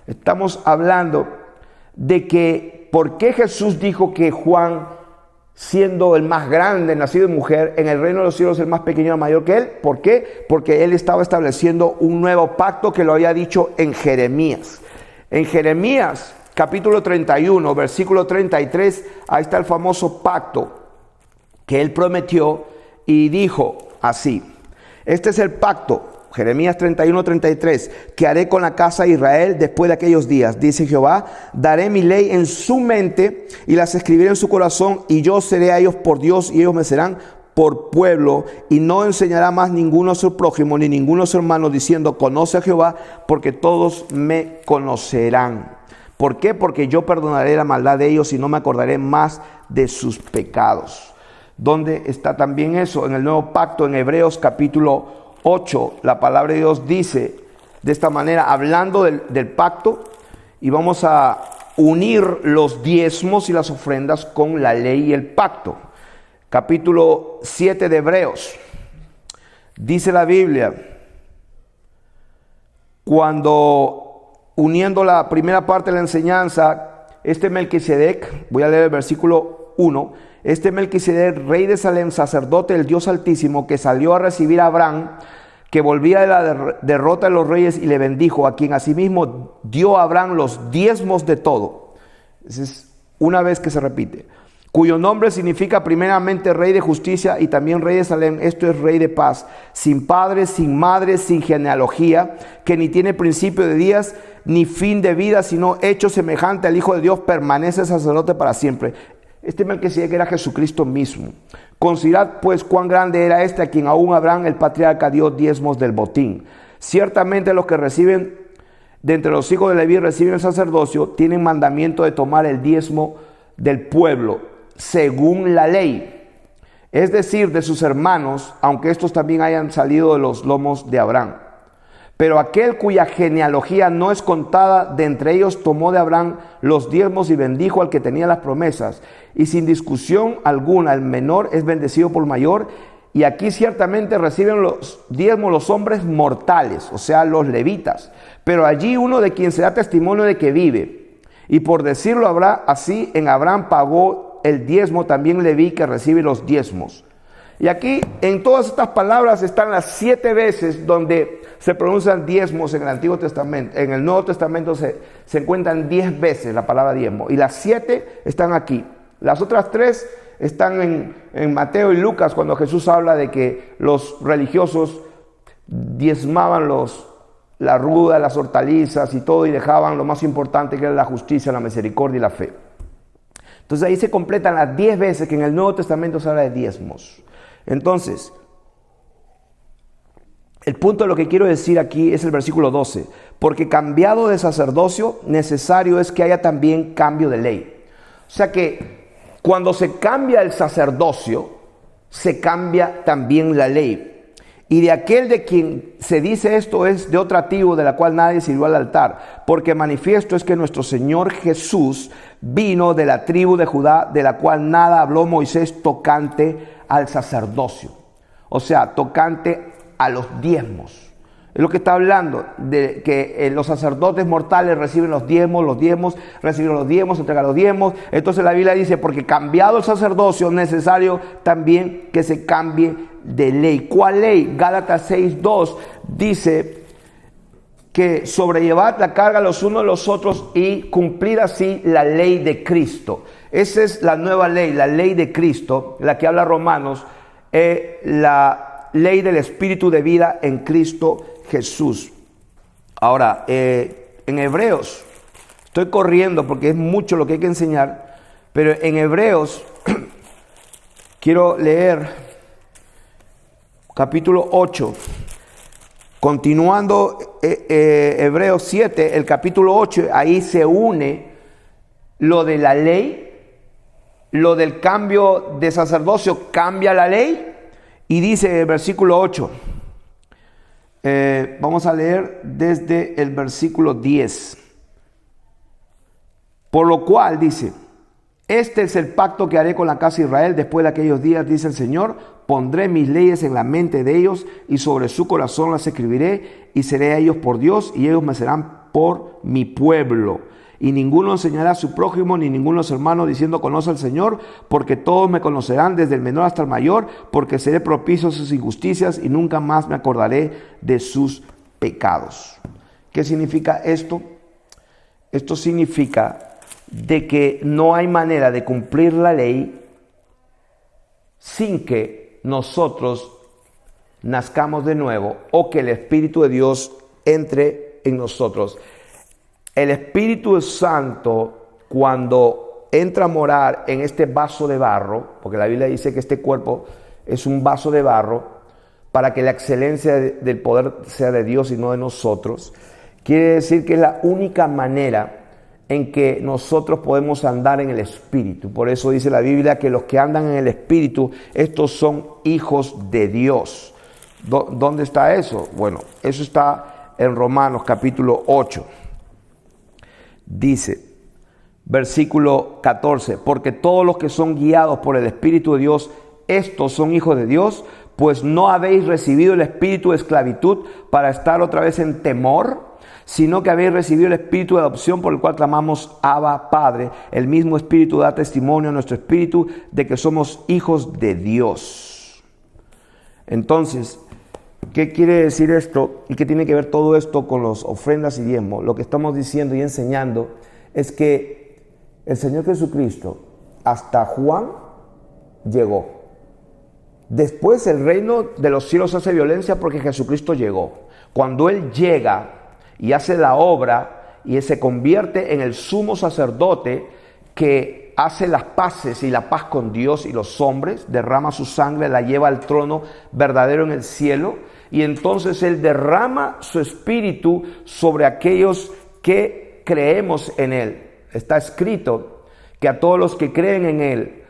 estamos hablando de que por qué Jesús dijo que Juan, siendo el más grande, nacido de mujer, en el reino de los cielos el más pequeño, mayor que él. ¿Por qué? Porque él estaba estableciendo un nuevo pacto que lo había dicho en Jeremías. En Jeremías capítulo 31, versículo 33, ahí está el famoso pacto que él prometió y dijo así: este es el pacto, Jeremías 31, 33, que haré con la casa de Israel después de aquellos días, dice Jehová. Daré mi ley en su mente y las escribiré en su corazón, y yo seré a ellos por Dios y ellos me serán por pueblo. Y no enseñará más ninguno a su prójimo ni ninguno a su hermano diciendo, conoce a Jehová, porque todos me conocerán. ¿Por qué? Porque yo perdonaré la maldad de ellos y no me acordaré más de sus pecados. ¿Dónde está también eso? En el nuevo pacto, en Hebreos capítulo 8, la palabra de Dios dice de esta manera, hablando del pacto, y vamos a unir los diezmos y las ofrendas con la ley y el pacto. Capítulo 7 de Hebreos, dice la Biblia, cuando uniendo la primera parte de la enseñanza, este Melquisedec, voy a leer el versículo 1, este Melquisedec, rey de Salem, sacerdote del Dios Altísimo, que salió a recibir a Abraham, que volvía de la derrota de los reyes, y le bendijo, a quien asimismo dio a Abraham los diezmos de todo. Esa es una vez que se repite. Cuyo nombre significa primeramente rey de justicia y también rey de Salem, esto es rey de paz, sin padre, sin madre, sin genealogía, que ni tiene principio de días ni fin de vida, sino hecho semejante al Hijo de Dios, permanece sacerdote para siempre. Este Melquisedec era Jesucristo mismo. Considerad pues cuán grande era este, a quien aún Abraham el patriarca dio diezmos del botín. Ciertamente los que reciben de entre los hijos de Leví reciben el sacerdocio, tienen mandamiento de tomar el diezmo del pueblo según la ley, es decir, de sus hermanos, aunque estos también hayan salido de los lomos de Abraham. Pero aquel cuya genealogía no es contada de entre ellos tomó de Abraham los diezmos y bendijo al que tenía las promesas. Y sin discusión alguna, el menor es bendecido por el mayor. Y aquí ciertamente reciben los diezmos los hombres mortales, o sea, los levitas. Pero allí uno de quien se da testimonio de que vive. Y por decirlo habrá así, en Abraham pagó el diezmo también Leví, que recibe los diezmos. Y aquí en todas estas palabras están las 7 veces donde se pronuncian diezmos en el Antiguo Testamento. En el Nuevo Testamento se encuentran 10 veces la palabra diezmo. Y las 7 están aquí. Las otras 3 están en Mateo y Lucas, cuando Jesús habla de que los religiosos diezmaban la ruda, las hortalizas y todo, y dejaban lo más importante, que era la justicia, la misericordia y la fe. Entonces ahí se completan las 10 veces que en el Nuevo Testamento se habla de diezmos. Entonces, el punto de lo que quiero decir aquí es el versículo 12. Porque cambiado de sacerdocio, necesario es que haya también cambio de ley. O sea que cuando se cambia el sacerdocio, se cambia también la ley. Y de aquel de quien se dice esto es de otra tribu de la cual nadie sirvió al altar. Porque manifiesto es que nuestro Señor Jesús vino de la tribu de Judá, de la cual nada habló Moisés tocante al sacerdocio, o sea, tocante a los diezmos. Es lo que está hablando, de que los sacerdotes mortales reciben los diezmos, reciben los diezmos, entregan los diezmos. Entonces la Biblia dice, porque cambiado el sacerdocio, es necesario también que se cambie de ley. ¿Cuál ley? Gálatas 6:2 dice que sobrellevad la carga los unos de los otros y cumplir así la ley de Cristo. Esa es la nueva ley, la ley de Cristo, la que habla Romanos, la ley del Espíritu de vida en Cristo Jesús. Ahora, en Hebreos, estoy corriendo porque es mucho lo que hay que enseñar, pero en Hebreos quiero leer capítulo 8, continuando Hebreos 7, el capítulo 8, ahí se une lo de la ley, lo del cambio de sacerdocio, cambia la ley, y dice el versículo 8, vamos a leer desde el versículo 10, por lo cual dice: este es el pacto que haré con la casa de Israel después de aquellos días, dice el Señor. Pondré mis leyes en la mente de ellos y sobre su corazón las escribiré, y seré a ellos por Dios y ellos me serán por mi pueblo. Y ninguno enseñará a su prójimo ni ninguno de sus hermanos diciendo: conoce al Señor, porque todos me conocerán desde el menor hasta el mayor, porque seré propicio a sus injusticias y nunca más me acordaré de sus pecados. ¿Qué significa esto? Esto significa de que no hay manera de cumplir la ley sin que nosotros nazcamos de nuevo o que el Espíritu de Dios entre en nosotros. El Espíritu Santo, cuando entra a morar en este vaso de barro, porque la Biblia dice que este cuerpo es un vaso de barro, para que la excelencia del poder sea de Dios y no de nosotros, quiere decir que es la única manera en que nosotros podemos andar en el Espíritu. Por eso dice la Biblia que los que andan en el Espíritu, estos son hijos de Dios. ¿Dónde está eso? Bueno, eso está en Romanos capítulo 8. Dice, versículo 14, porque todos los que son guiados por el Espíritu de Dios, estos son hijos de Dios, pues no habéis recibido el espíritu de esclavitud para estar otra vez en temor, sino que habéis recibido el espíritu de adopción por el cual clamamos Abba, Padre. El mismo espíritu da testimonio a nuestro espíritu de que somos hijos de Dios. Entonces, ¿qué quiere decir esto? ¿Y qué tiene que ver todo esto con las ofrendas y diezmos? Lo que estamos diciendo y enseñando es que el Señor Jesucristo hasta Juan llegó. Después el reino de los cielos hace violencia porque Jesucristo llegó. Cuando Él llega y hace la obra y se convierte en el sumo sacerdote que hace las paces y la paz con Dios y los hombres, derrama su sangre, la lleva al trono verdadero en el cielo, y entonces Él derrama su espíritu sobre aquellos que creemos en Él. Está escrito que a todos los que creen en Él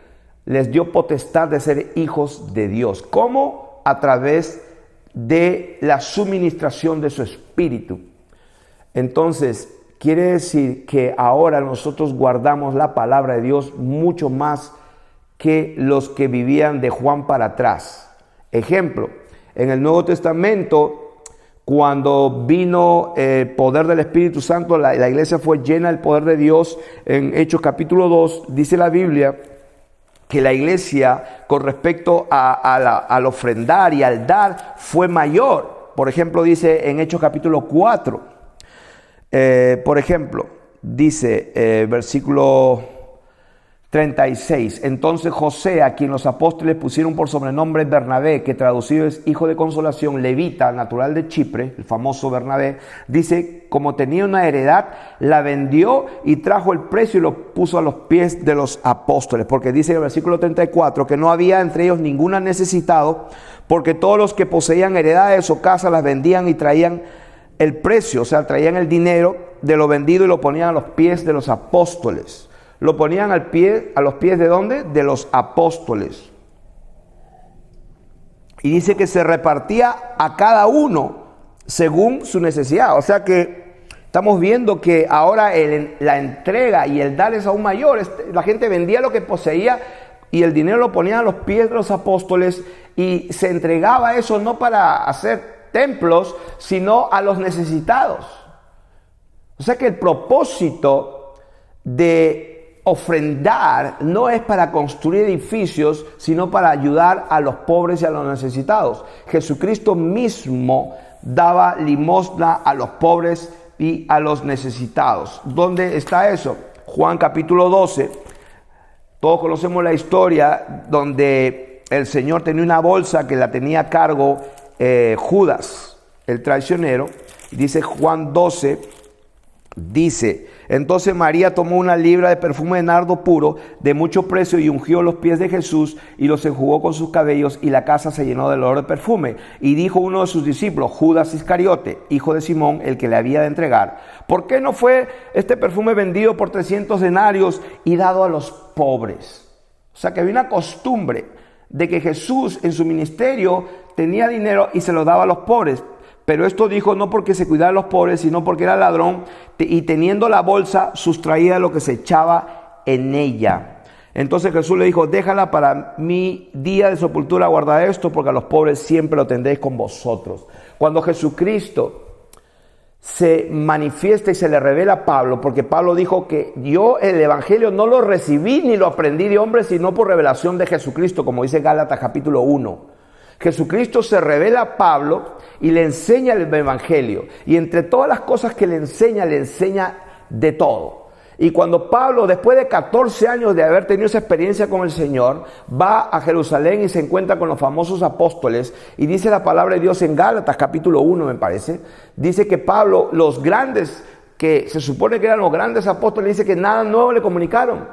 les dio potestad de ser hijos de Dios. ¿Cómo? A través de la suministración de su espíritu. Entonces, quiere decir que ahora nosotros guardamos la palabra de Dios mucho más que los que vivían de Juan para atrás. Ejemplo, en el Nuevo Testamento, cuando vino el poder del Espíritu Santo, la iglesia fue llena del poder de Dios. En Hechos capítulo 2, dice la Biblia que la iglesia con respecto al ofrendar y al dar fue mayor. Por ejemplo, dice en Hechos capítulo 4, por ejemplo, dice versículo 36, entonces José, a quien los apóstoles pusieron por sobrenombre Bernabé, que traducido es hijo de consolación, levita, natural de Chipre, el famoso Bernabé, dice, como tenía una heredad, la vendió y trajo el precio y lo puso a los pies de los apóstoles, porque dice en el versículo 34 que no había entre ellos ningún necesitado, porque todos los que poseían heredades o casas las vendían y traían el precio, o sea, traían el dinero de lo vendido y lo ponían a los pies de los apóstoles. Lo ponían a los pies ¿de dónde? De los apóstoles. Y dice que se repartía a cada uno según su necesidad. O sea que estamos viendo que ahora la entrega y el dar es aún mayor. La gente vendía lo que poseía y el dinero lo ponían a los pies de los apóstoles y se entregaba eso no para hacer templos, sino a los necesitados. O sea que el propósito de ofrendar no es para construir edificios, sino para ayudar a los pobres y a los necesitados. Jesucristo mismo daba limosna a los pobres y a los necesitados. ¿Dónde está eso? Juan capítulo 12. Todos conocemos la historia donde el Señor tenía una bolsa que la tenía a cargo Judas, el traicionero. Dice Juan 12, Dice, entonces María tomó una libra de perfume de nardo puro de mucho precio y ungió los pies de Jesús y los enjugó con sus cabellos, y la casa se llenó del olor de perfume. Y dijo uno de sus discípulos, Judas Iscariote, hijo de Simón, el que le había de entregar: ¿por qué no fue este perfume vendido por 300 denarios y dado a los pobres? O sea, que había una costumbre de que Jesús en su ministerio tenía dinero y se lo daba a los pobres. Pero esto dijo no porque se cuidara de los pobres, sino porque era ladrón, y teniendo la bolsa sustraía lo que se echaba en ella. Entonces Jesús le dijo: déjala, para mi día de sepultura guarda esto, porque a los pobres siempre lo tendréis con vosotros. Cuando Jesucristo se manifiesta y se le revela a Pablo, porque Pablo dijo que yo el evangelio no lo recibí ni lo aprendí de hombres, sino por revelación de Jesucristo, como dice Gálatas capítulo 1. Jesucristo se revela a Pablo y le enseña el evangelio. Y entre todas las cosas que le enseña de todo. Y cuando Pablo, después de 14 años de haber tenido esa experiencia con el Señor, va a Jerusalén y se encuentra con los famosos apóstoles, y dice la palabra de Dios en Gálatas capítulo 1, me parece, dice que Pablo, los grandes, que se supone que eran los grandes apóstoles, dice que nada nuevo le comunicaron.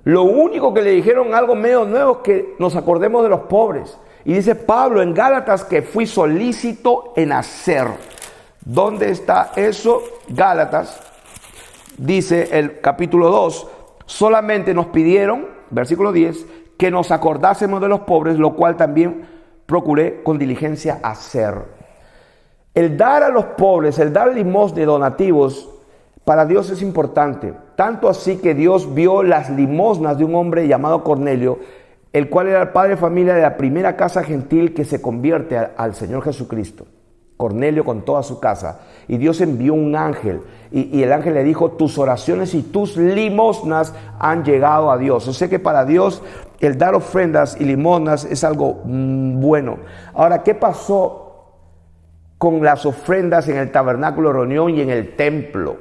Lo único que le dijeron, algo medio nuevo, es que nos acordemos de los pobres. Y dice Pablo en Gálatas que fui solícito en hacer. ¿Dónde está eso? Gálatas, dice el capítulo 2, solamente nos pidieron, versículo 10, que nos acordásemos de los pobres, lo cual también procuré con diligencia hacer. El dar a los pobres, el dar limosna de donativos, para Dios es importante. Tanto así que Dios vio las limosnas de un hombre llamado Cornelio, el cual era el padre de familia de la primera casa gentil que se convierte al Señor Jesucristo. Cornelio con toda su casa. Y Dios envió un ángel. Y el ángel le dijo: tus oraciones y tus limosnas han llegado a Dios. Yo sé que para Dios el dar ofrendas y limosnas es algo bueno. Ahora, ¿qué pasó con las ofrendas en el tabernáculo de reunión y en el templo?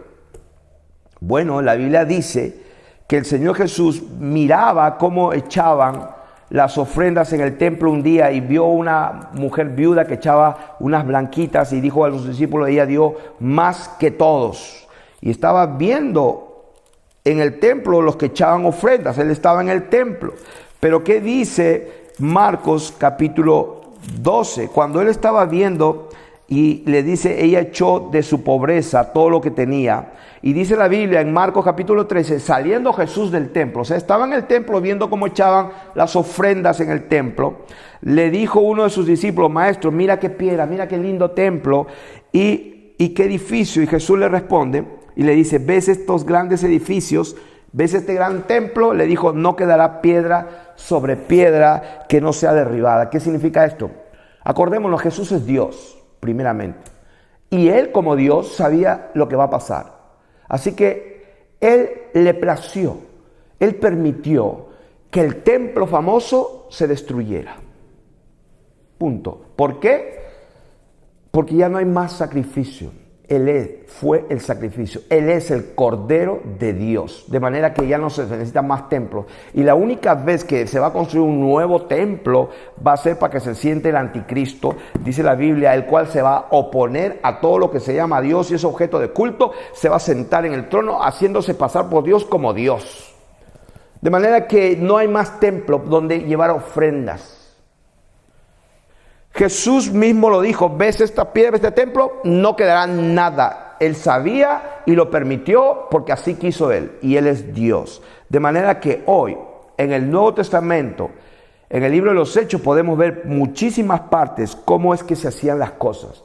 Bueno, la Biblia dice que el Señor Jesús miraba cómo echaban las ofrendas en el templo un día, y vio una mujer viuda que echaba unas blanquitas, y dijo a los discípulos: ella dio más que todos. Y estaba viendo en el templo los que echaban ofrendas. Él estaba en el templo. Pero ¿qué dice Marcos capítulo 12? Cuando él estaba viendo, y le dice, ella echó de su pobreza todo lo que tenía. Y dice la Biblia en Marcos capítulo 13, saliendo Jesús del templo, o sea, estaba en el templo viendo cómo echaban las ofrendas en el templo, le dijo uno de sus discípulos: maestro, mira qué piedra, mira qué lindo templo y qué edificio. Y Jesús le responde y le dice: ¿ves estos grandes edificios? ¿Ves este gran templo? Le dijo: no quedará piedra sobre piedra que no sea derribada. ¿Qué significa esto? Acordémonos, Jesús es Dios, primeramente. Y Él, como Dios, sabía lo que va a pasar. Así que Él le plació, Él permitió que el templo famoso se destruyera. Punto. ¿Por qué? Porque ya no hay más sacrificio. Él fue el sacrificio. Él es el Cordero de Dios. De manera que ya no se necesita más templos. Y la única vez que se va a construir un nuevo templo va a ser para que se siente el anticristo, dice la Biblia, el cual se va a oponer a todo lo que se llama Dios y es objeto de culto. Se va a sentar en el trono haciéndose pasar por Dios como Dios. De manera que no hay más templo donde llevar ofrendas. Jesús mismo lo dijo: ves esta piedra, este templo, no quedará nada. Él sabía y lo permitió porque así quiso Él, y Él es Dios. De manera que hoy, en el Nuevo Testamento, en el libro de los Hechos, podemos ver muchísimas partes cómo es que se hacían las cosas.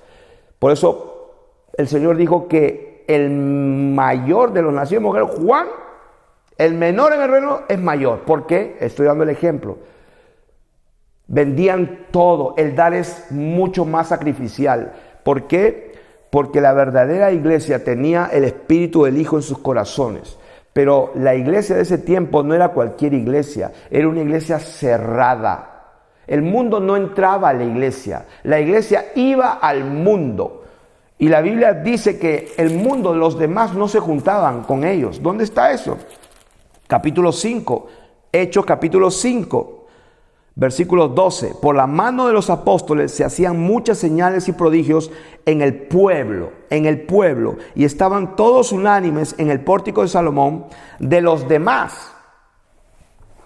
Por eso el Señor dijo que el mayor de los nacidos de mujer, Juan, el menor en el reino, es mayor. ¿Por qué? Estoy dando el ejemplo. Vendían todo. El dar es mucho más sacrificial. ¿Por qué? Porque la verdadera iglesia tenía el espíritu del Hijo en sus corazones. Pero la iglesia de ese tiempo no era cualquier iglesia. Era una iglesia cerrada. El mundo no entraba a la iglesia. La iglesia iba al mundo. Y la Biblia dice que el mundo, los demás no se juntaban con ellos. ¿Dónde está eso? Capítulo 5. Hechos capítulo 5. Versículo 12. Por la mano de los apóstoles se hacían muchas señales y prodigios en el pueblo, y estaban todos unánimes en el pórtico de Salomón. De los demás,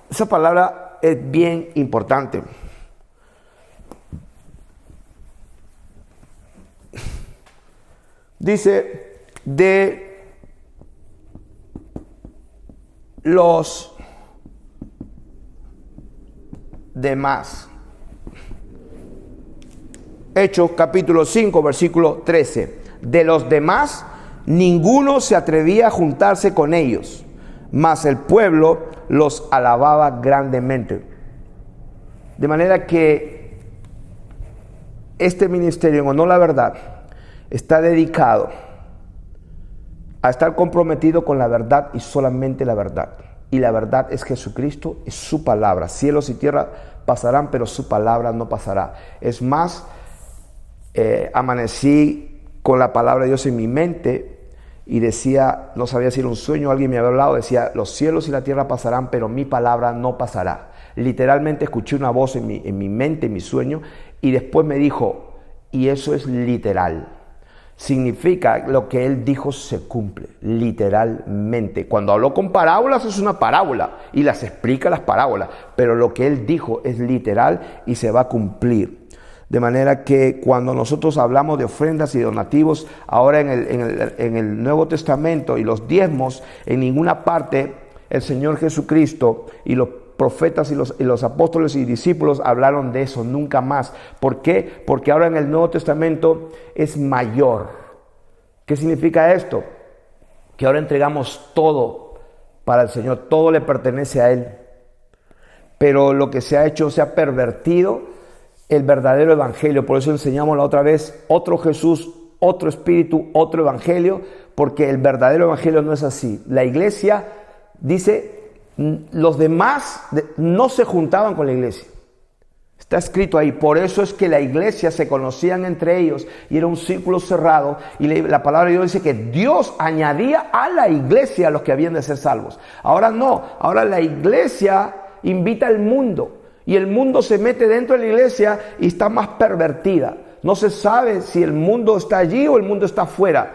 esa palabra es bien importante. Dice, de los demás. Hechos capítulo 5, versículo 13. De los demás, ninguno se atrevía a juntarse con ellos, mas el pueblo los alababa grandemente. De manera que este ministerio, en honor a la verdad, está dedicado a estar comprometido con la verdad y solamente la verdad. Y la verdad es Jesucristo, es su palabra. Cielos y tierra pasarán, pero su palabra no pasará. Es más, amanecí con la palabra de Dios en mi mente y decía, no sabía si era un sueño, alguien me había hablado, decía, los cielos y la tierra pasarán, pero mi palabra no pasará. Literalmente escuché una voz en mi mente, en mi sueño, y después me dijo, y eso es literal. Significa lo que él dijo se cumple, literalmente. Cuando habló con parábolas es una parábola y las explica las parábolas, pero lo que él dijo es literal y se va a cumplir. De manera que cuando nosotros hablamos de ofrendas y donativos, ahora en el Nuevo Testamento y los diezmos, en ninguna parte el Señor Jesucristo y los profetas y los apóstoles y discípulos hablaron de eso, nunca más. ¿Por qué? Porque ahora en el Nuevo Testamento es mayor. ¿Qué significa esto? Que ahora entregamos todo para el Señor, todo le pertenece a Él. Pero lo que se ha hecho, se ha pervertido el verdadero evangelio. Por eso enseñamos la otra vez, otro Jesús, otro Espíritu, otro evangelio, porque el verdadero evangelio no es así. La iglesia dice, los demás no se juntaban con la iglesia. Está escrito ahí. Por eso es que la iglesia se conocían entre ellos y era un círculo cerrado. Y la palabra de Dios dice que Dios añadía a la iglesia a los que habían de ser salvos. Ahora no. Ahora la iglesia invita al mundo. Y el mundo se mete dentro de la iglesia y está más pervertida. No se sabe si el mundo está allí o el mundo está afuera.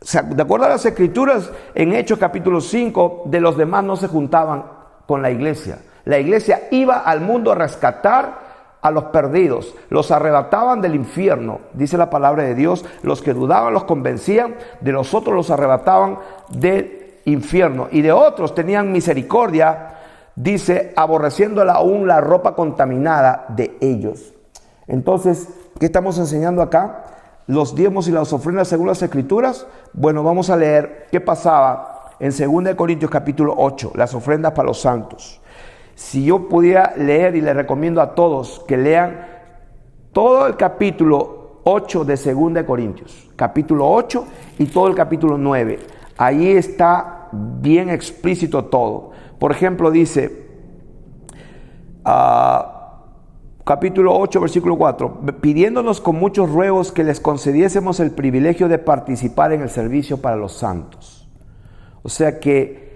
O sea, de acuerdo a las escrituras, en Hechos capítulo 5, de los demás no se juntaban con la iglesia. La iglesia iba al mundo a rescatar a los perdidos, los arrebataban del infierno, dice la palabra de Dios. Los que dudaban los convencían, de los otros los arrebataban del infierno, y de otros tenían misericordia, dice, aborreciéndola aún la ropa contaminada de ellos. Entonces, ¿qué estamos enseñando acá? Los diezmos y las ofrendas según las escrituras. Bueno, vamos a leer qué pasaba en 2 Corintios capítulo 8, las ofrendas para los santos. Si yo pudiera leer, y les recomiendo a todos que lean todo el capítulo 8 de 2 Corintios, capítulo 8 y todo el capítulo 9. Ahí está bien explícito todo. Por ejemplo, dice, capítulo 8, versículo 4, pidiéndonos con muchos ruegos que les concediésemos el privilegio de participar en el servicio para los santos. O sea que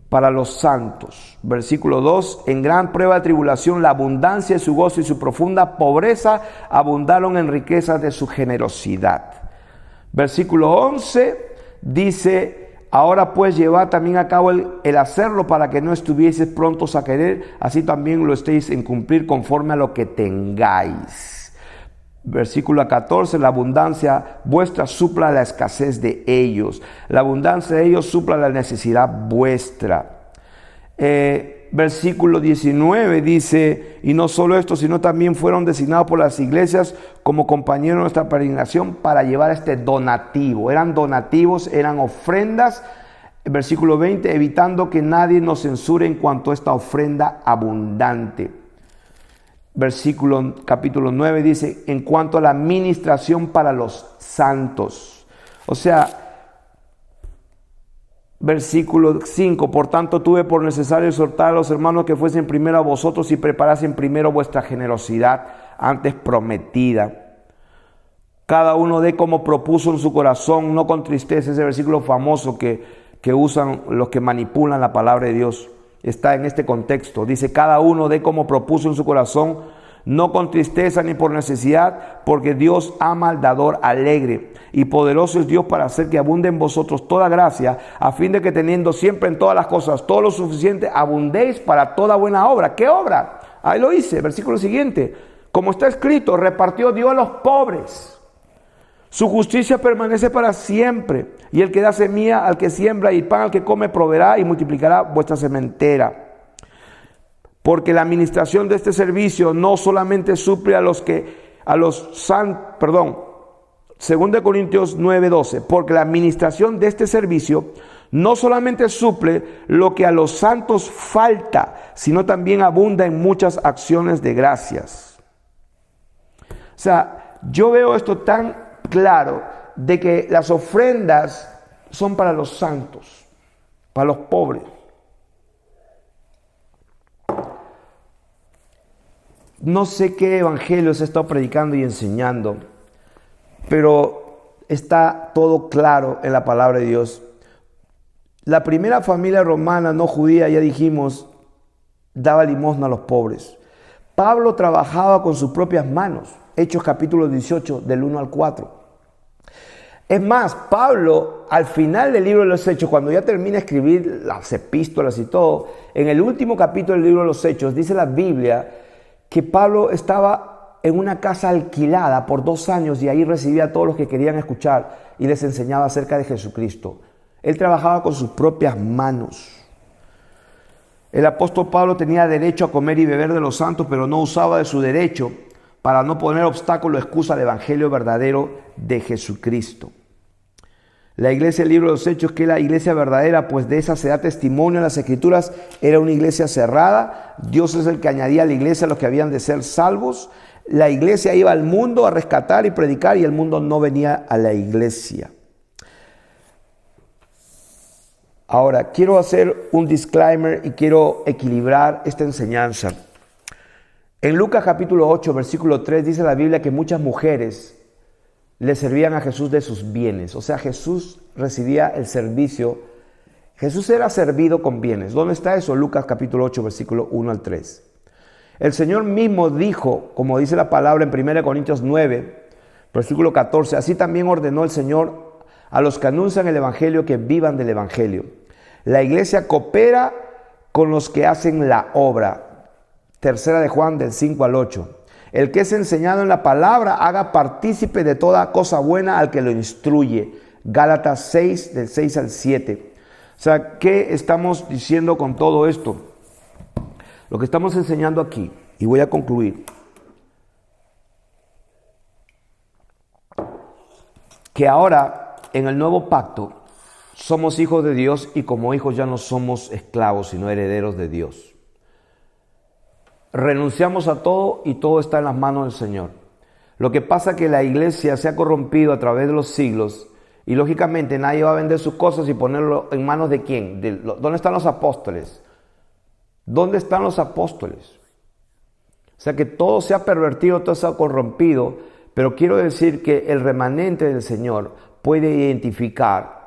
para los santos. Versículo 2, en gran prueba de tribulación, la abundancia de su gozo y su profunda pobreza abundaron en riquezas de su generosidad. Versículo 11 dice, ahora pues llevad también a cabo el hacerlo, para que no estuvieseis prontos a querer, así también lo estéis en cumplir conforme a lo que tengáis. Versículo 14, la abundancia vuestra supla la escasez de ellos. La abundancia de ellos supla la necesidad vuestra. Versículo 19 dice, y no solo esto, sino también fueron designados por las iglesias como compañeros de nuestra peregrinación para llevar este donativo. Eran donativos, eran ofrendas. Versículo 20, evitando que nadie nos censure en cuanto a esta ofrenda abundante. Capítulo 9 dice, en cuanto a la ministración para los santos. O sea, versículo 5, por tanto tuve por necesario exhortar a los hermanos que fuesen primero a vosotros y preparasen primero vuestra generosidad antes prometida. Cada uno dé como propuso en su corazón, no con tristeza. Ese versículo famoso que usan los que manipulan la palabra de Dios. está en este contexto. Dice, cada uno dé como propuso en su corazón, no con tristeza ni por necesidad, porque Dios ama al dador alegre. Y poderoso es Dios para hacer que abunde en vosotros toda gracia, a fin de que teniendo siempre en todas las cosas todo lo suficiente, abundéis para toda buena obra. ¿Qué obra? Ahí lo dice, versículo siguiente. Como está escrito, repartió Dios a los pobres. Su justicia permanece para siempre. Y el que da semilla al que siembra y pan al que come proveerá y multiplicará vuestra sementera. Porque la administración de este servicio no solamente suple Segunda de Corintios 9:12, porque la administración de este servicio no solamente suple lo que a los santos falta, sino también abunda en muchas acciones de gracias. O sea, yo veo esto tan claro de que las ofrendas son para los santos, para los pobres. No sé qué evangelio se está predicando y enseñando, pero está todo claro en la palabra de Dios. La primera familia romana no judía, ya dijimos, daba limosna a los pobres. Pablo trabajaba con sus propias manos. Hechos capítulo 18, del 1 al 4. Es más, Pablo, al final del libro de los Hechos, cuando ya termina de escribir las epístolas y todo, en el último capítulo del libro de los Hechos, dice la Biblia que Pablo estaba en una casa alquilada por 2 años y ahí recibía a todos los que querían escuchar y les enseñaba acerca de Jesucristo. Él trabajaba con sus propias manos. El apóstol Pablo tenía derecho a comer y beber de los santos, pero no usaba de su derecho para no poner obstáculo o excusa al evangelio verdadero de Jesucristo. La iglesia del libro de los Hechos, que es la iglesia verdadera, pues de esa se da testimonio en las Escrituras, era una iglesia cerrada. Dios es el que añadía a la iglesia a los que habían de ser salvos. La iglesia iba al mundo a rescatar y predicar y el mundo no venía a la iglesia. Ahora, quiero hacer un disclaimer y quiero equilibrar esta enseñanza. En Lucas capítulo 8, versículo 3, dice la Biblia que muchas mujeres le servían a Jesús de sus bienes. O sea, Jesús recibía el servicio. Jesús era servido con bienes. ¿Dónde está eso? Lucas capítulo 8, versículo 1 al 3. El Señor mismo dijo, como dice la palabra en 1 Corintios 9, versículo 14, así también ordenó el Señor a los que anuncian el evangelio que vivan del evangelio. La iglesia coopera con los que hacen la obra. Tercera de Juan del 5 al 8. El que es enseñado en la palabra haga partícipe de toda cosa buena al que lo instruye. Gálatas 6 del 6 al 7. O sea, ¿qué estamos diciendo con todo esto? Lo que estamos enseñando aquí, y voy a concluir, que ahora en el nuevo pacto somos hijos de Dios y como hijos ya no somos esclavos, sino herederos de Dios. Renunciamos a todo y todo está en las manos del Señor. Lo que pasa es que la iglesia se ha corrompido a través de los siglos y lógicamente nadie va a vender sus cosas y ponerlo en manos de ¿quién? ¿Dónde están los apóstoles? ¿Dónde están los apóstoles? O sea que todo se ha pervertido, todo se ha corrompido, pero quiero decir que el remanente del Señor puede identificar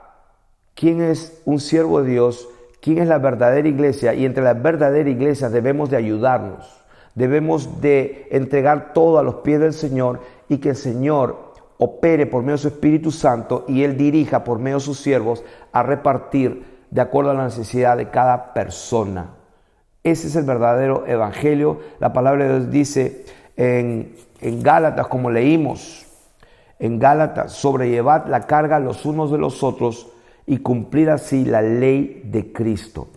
quién es un siervo de Dios, quién es la verdadera iglesia, y entre la verdadera iglesia debemos de ayudarnos, debemos de entregar todo a los pies del Señor y que el Señor opere por medio de su Espíritu Santo y Él dirija por medio de sus siervos a repartir de acuerdo a la necesidad de cada persona. Ese es el verdadero evangelio. La palabra de Dios dice en Gálatas, como leímos, en Gálatas, sobrellevad la carga los unos de los otros y cumplir así la ley de Cristo.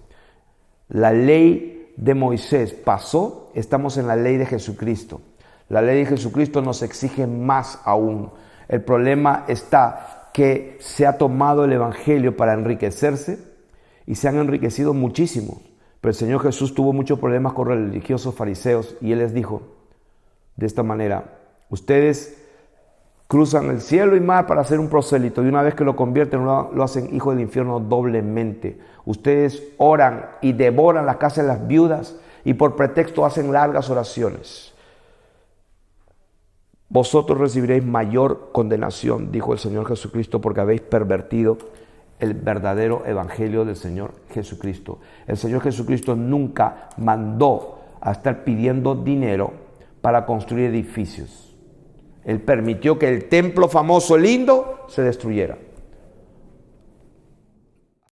La ley de Moisés pasó, estamos en la ley de Jesucristo. La ley de Jesucristo nos exige más aún. El problema está que se ha tomado el evangelio para enriquecerse y se han enriquecido muchísimo. Pero el Señor Jesús tuvo muchos problemas con los religiosos fariseos y Él les dijo de esta manera: ustedes cruzan el cielo y mar para hacer un prosélito y una vez que lo convierten lo hacen hijo del infierno doblemente. Ustedes oran y devoran la casa de las viudas y por pretexto hacen largas oraciones. Vosotros recibiréis mayor condenación, dijo el Señor Jesucristo, porque habéis pervertido el verdadero evangelio del Señor Jesucristo. El Señor Jesucristo nunca mandó a estar pidiendo dinero para construir edificios. Él permitió que el templo famoso lindo se destruyera.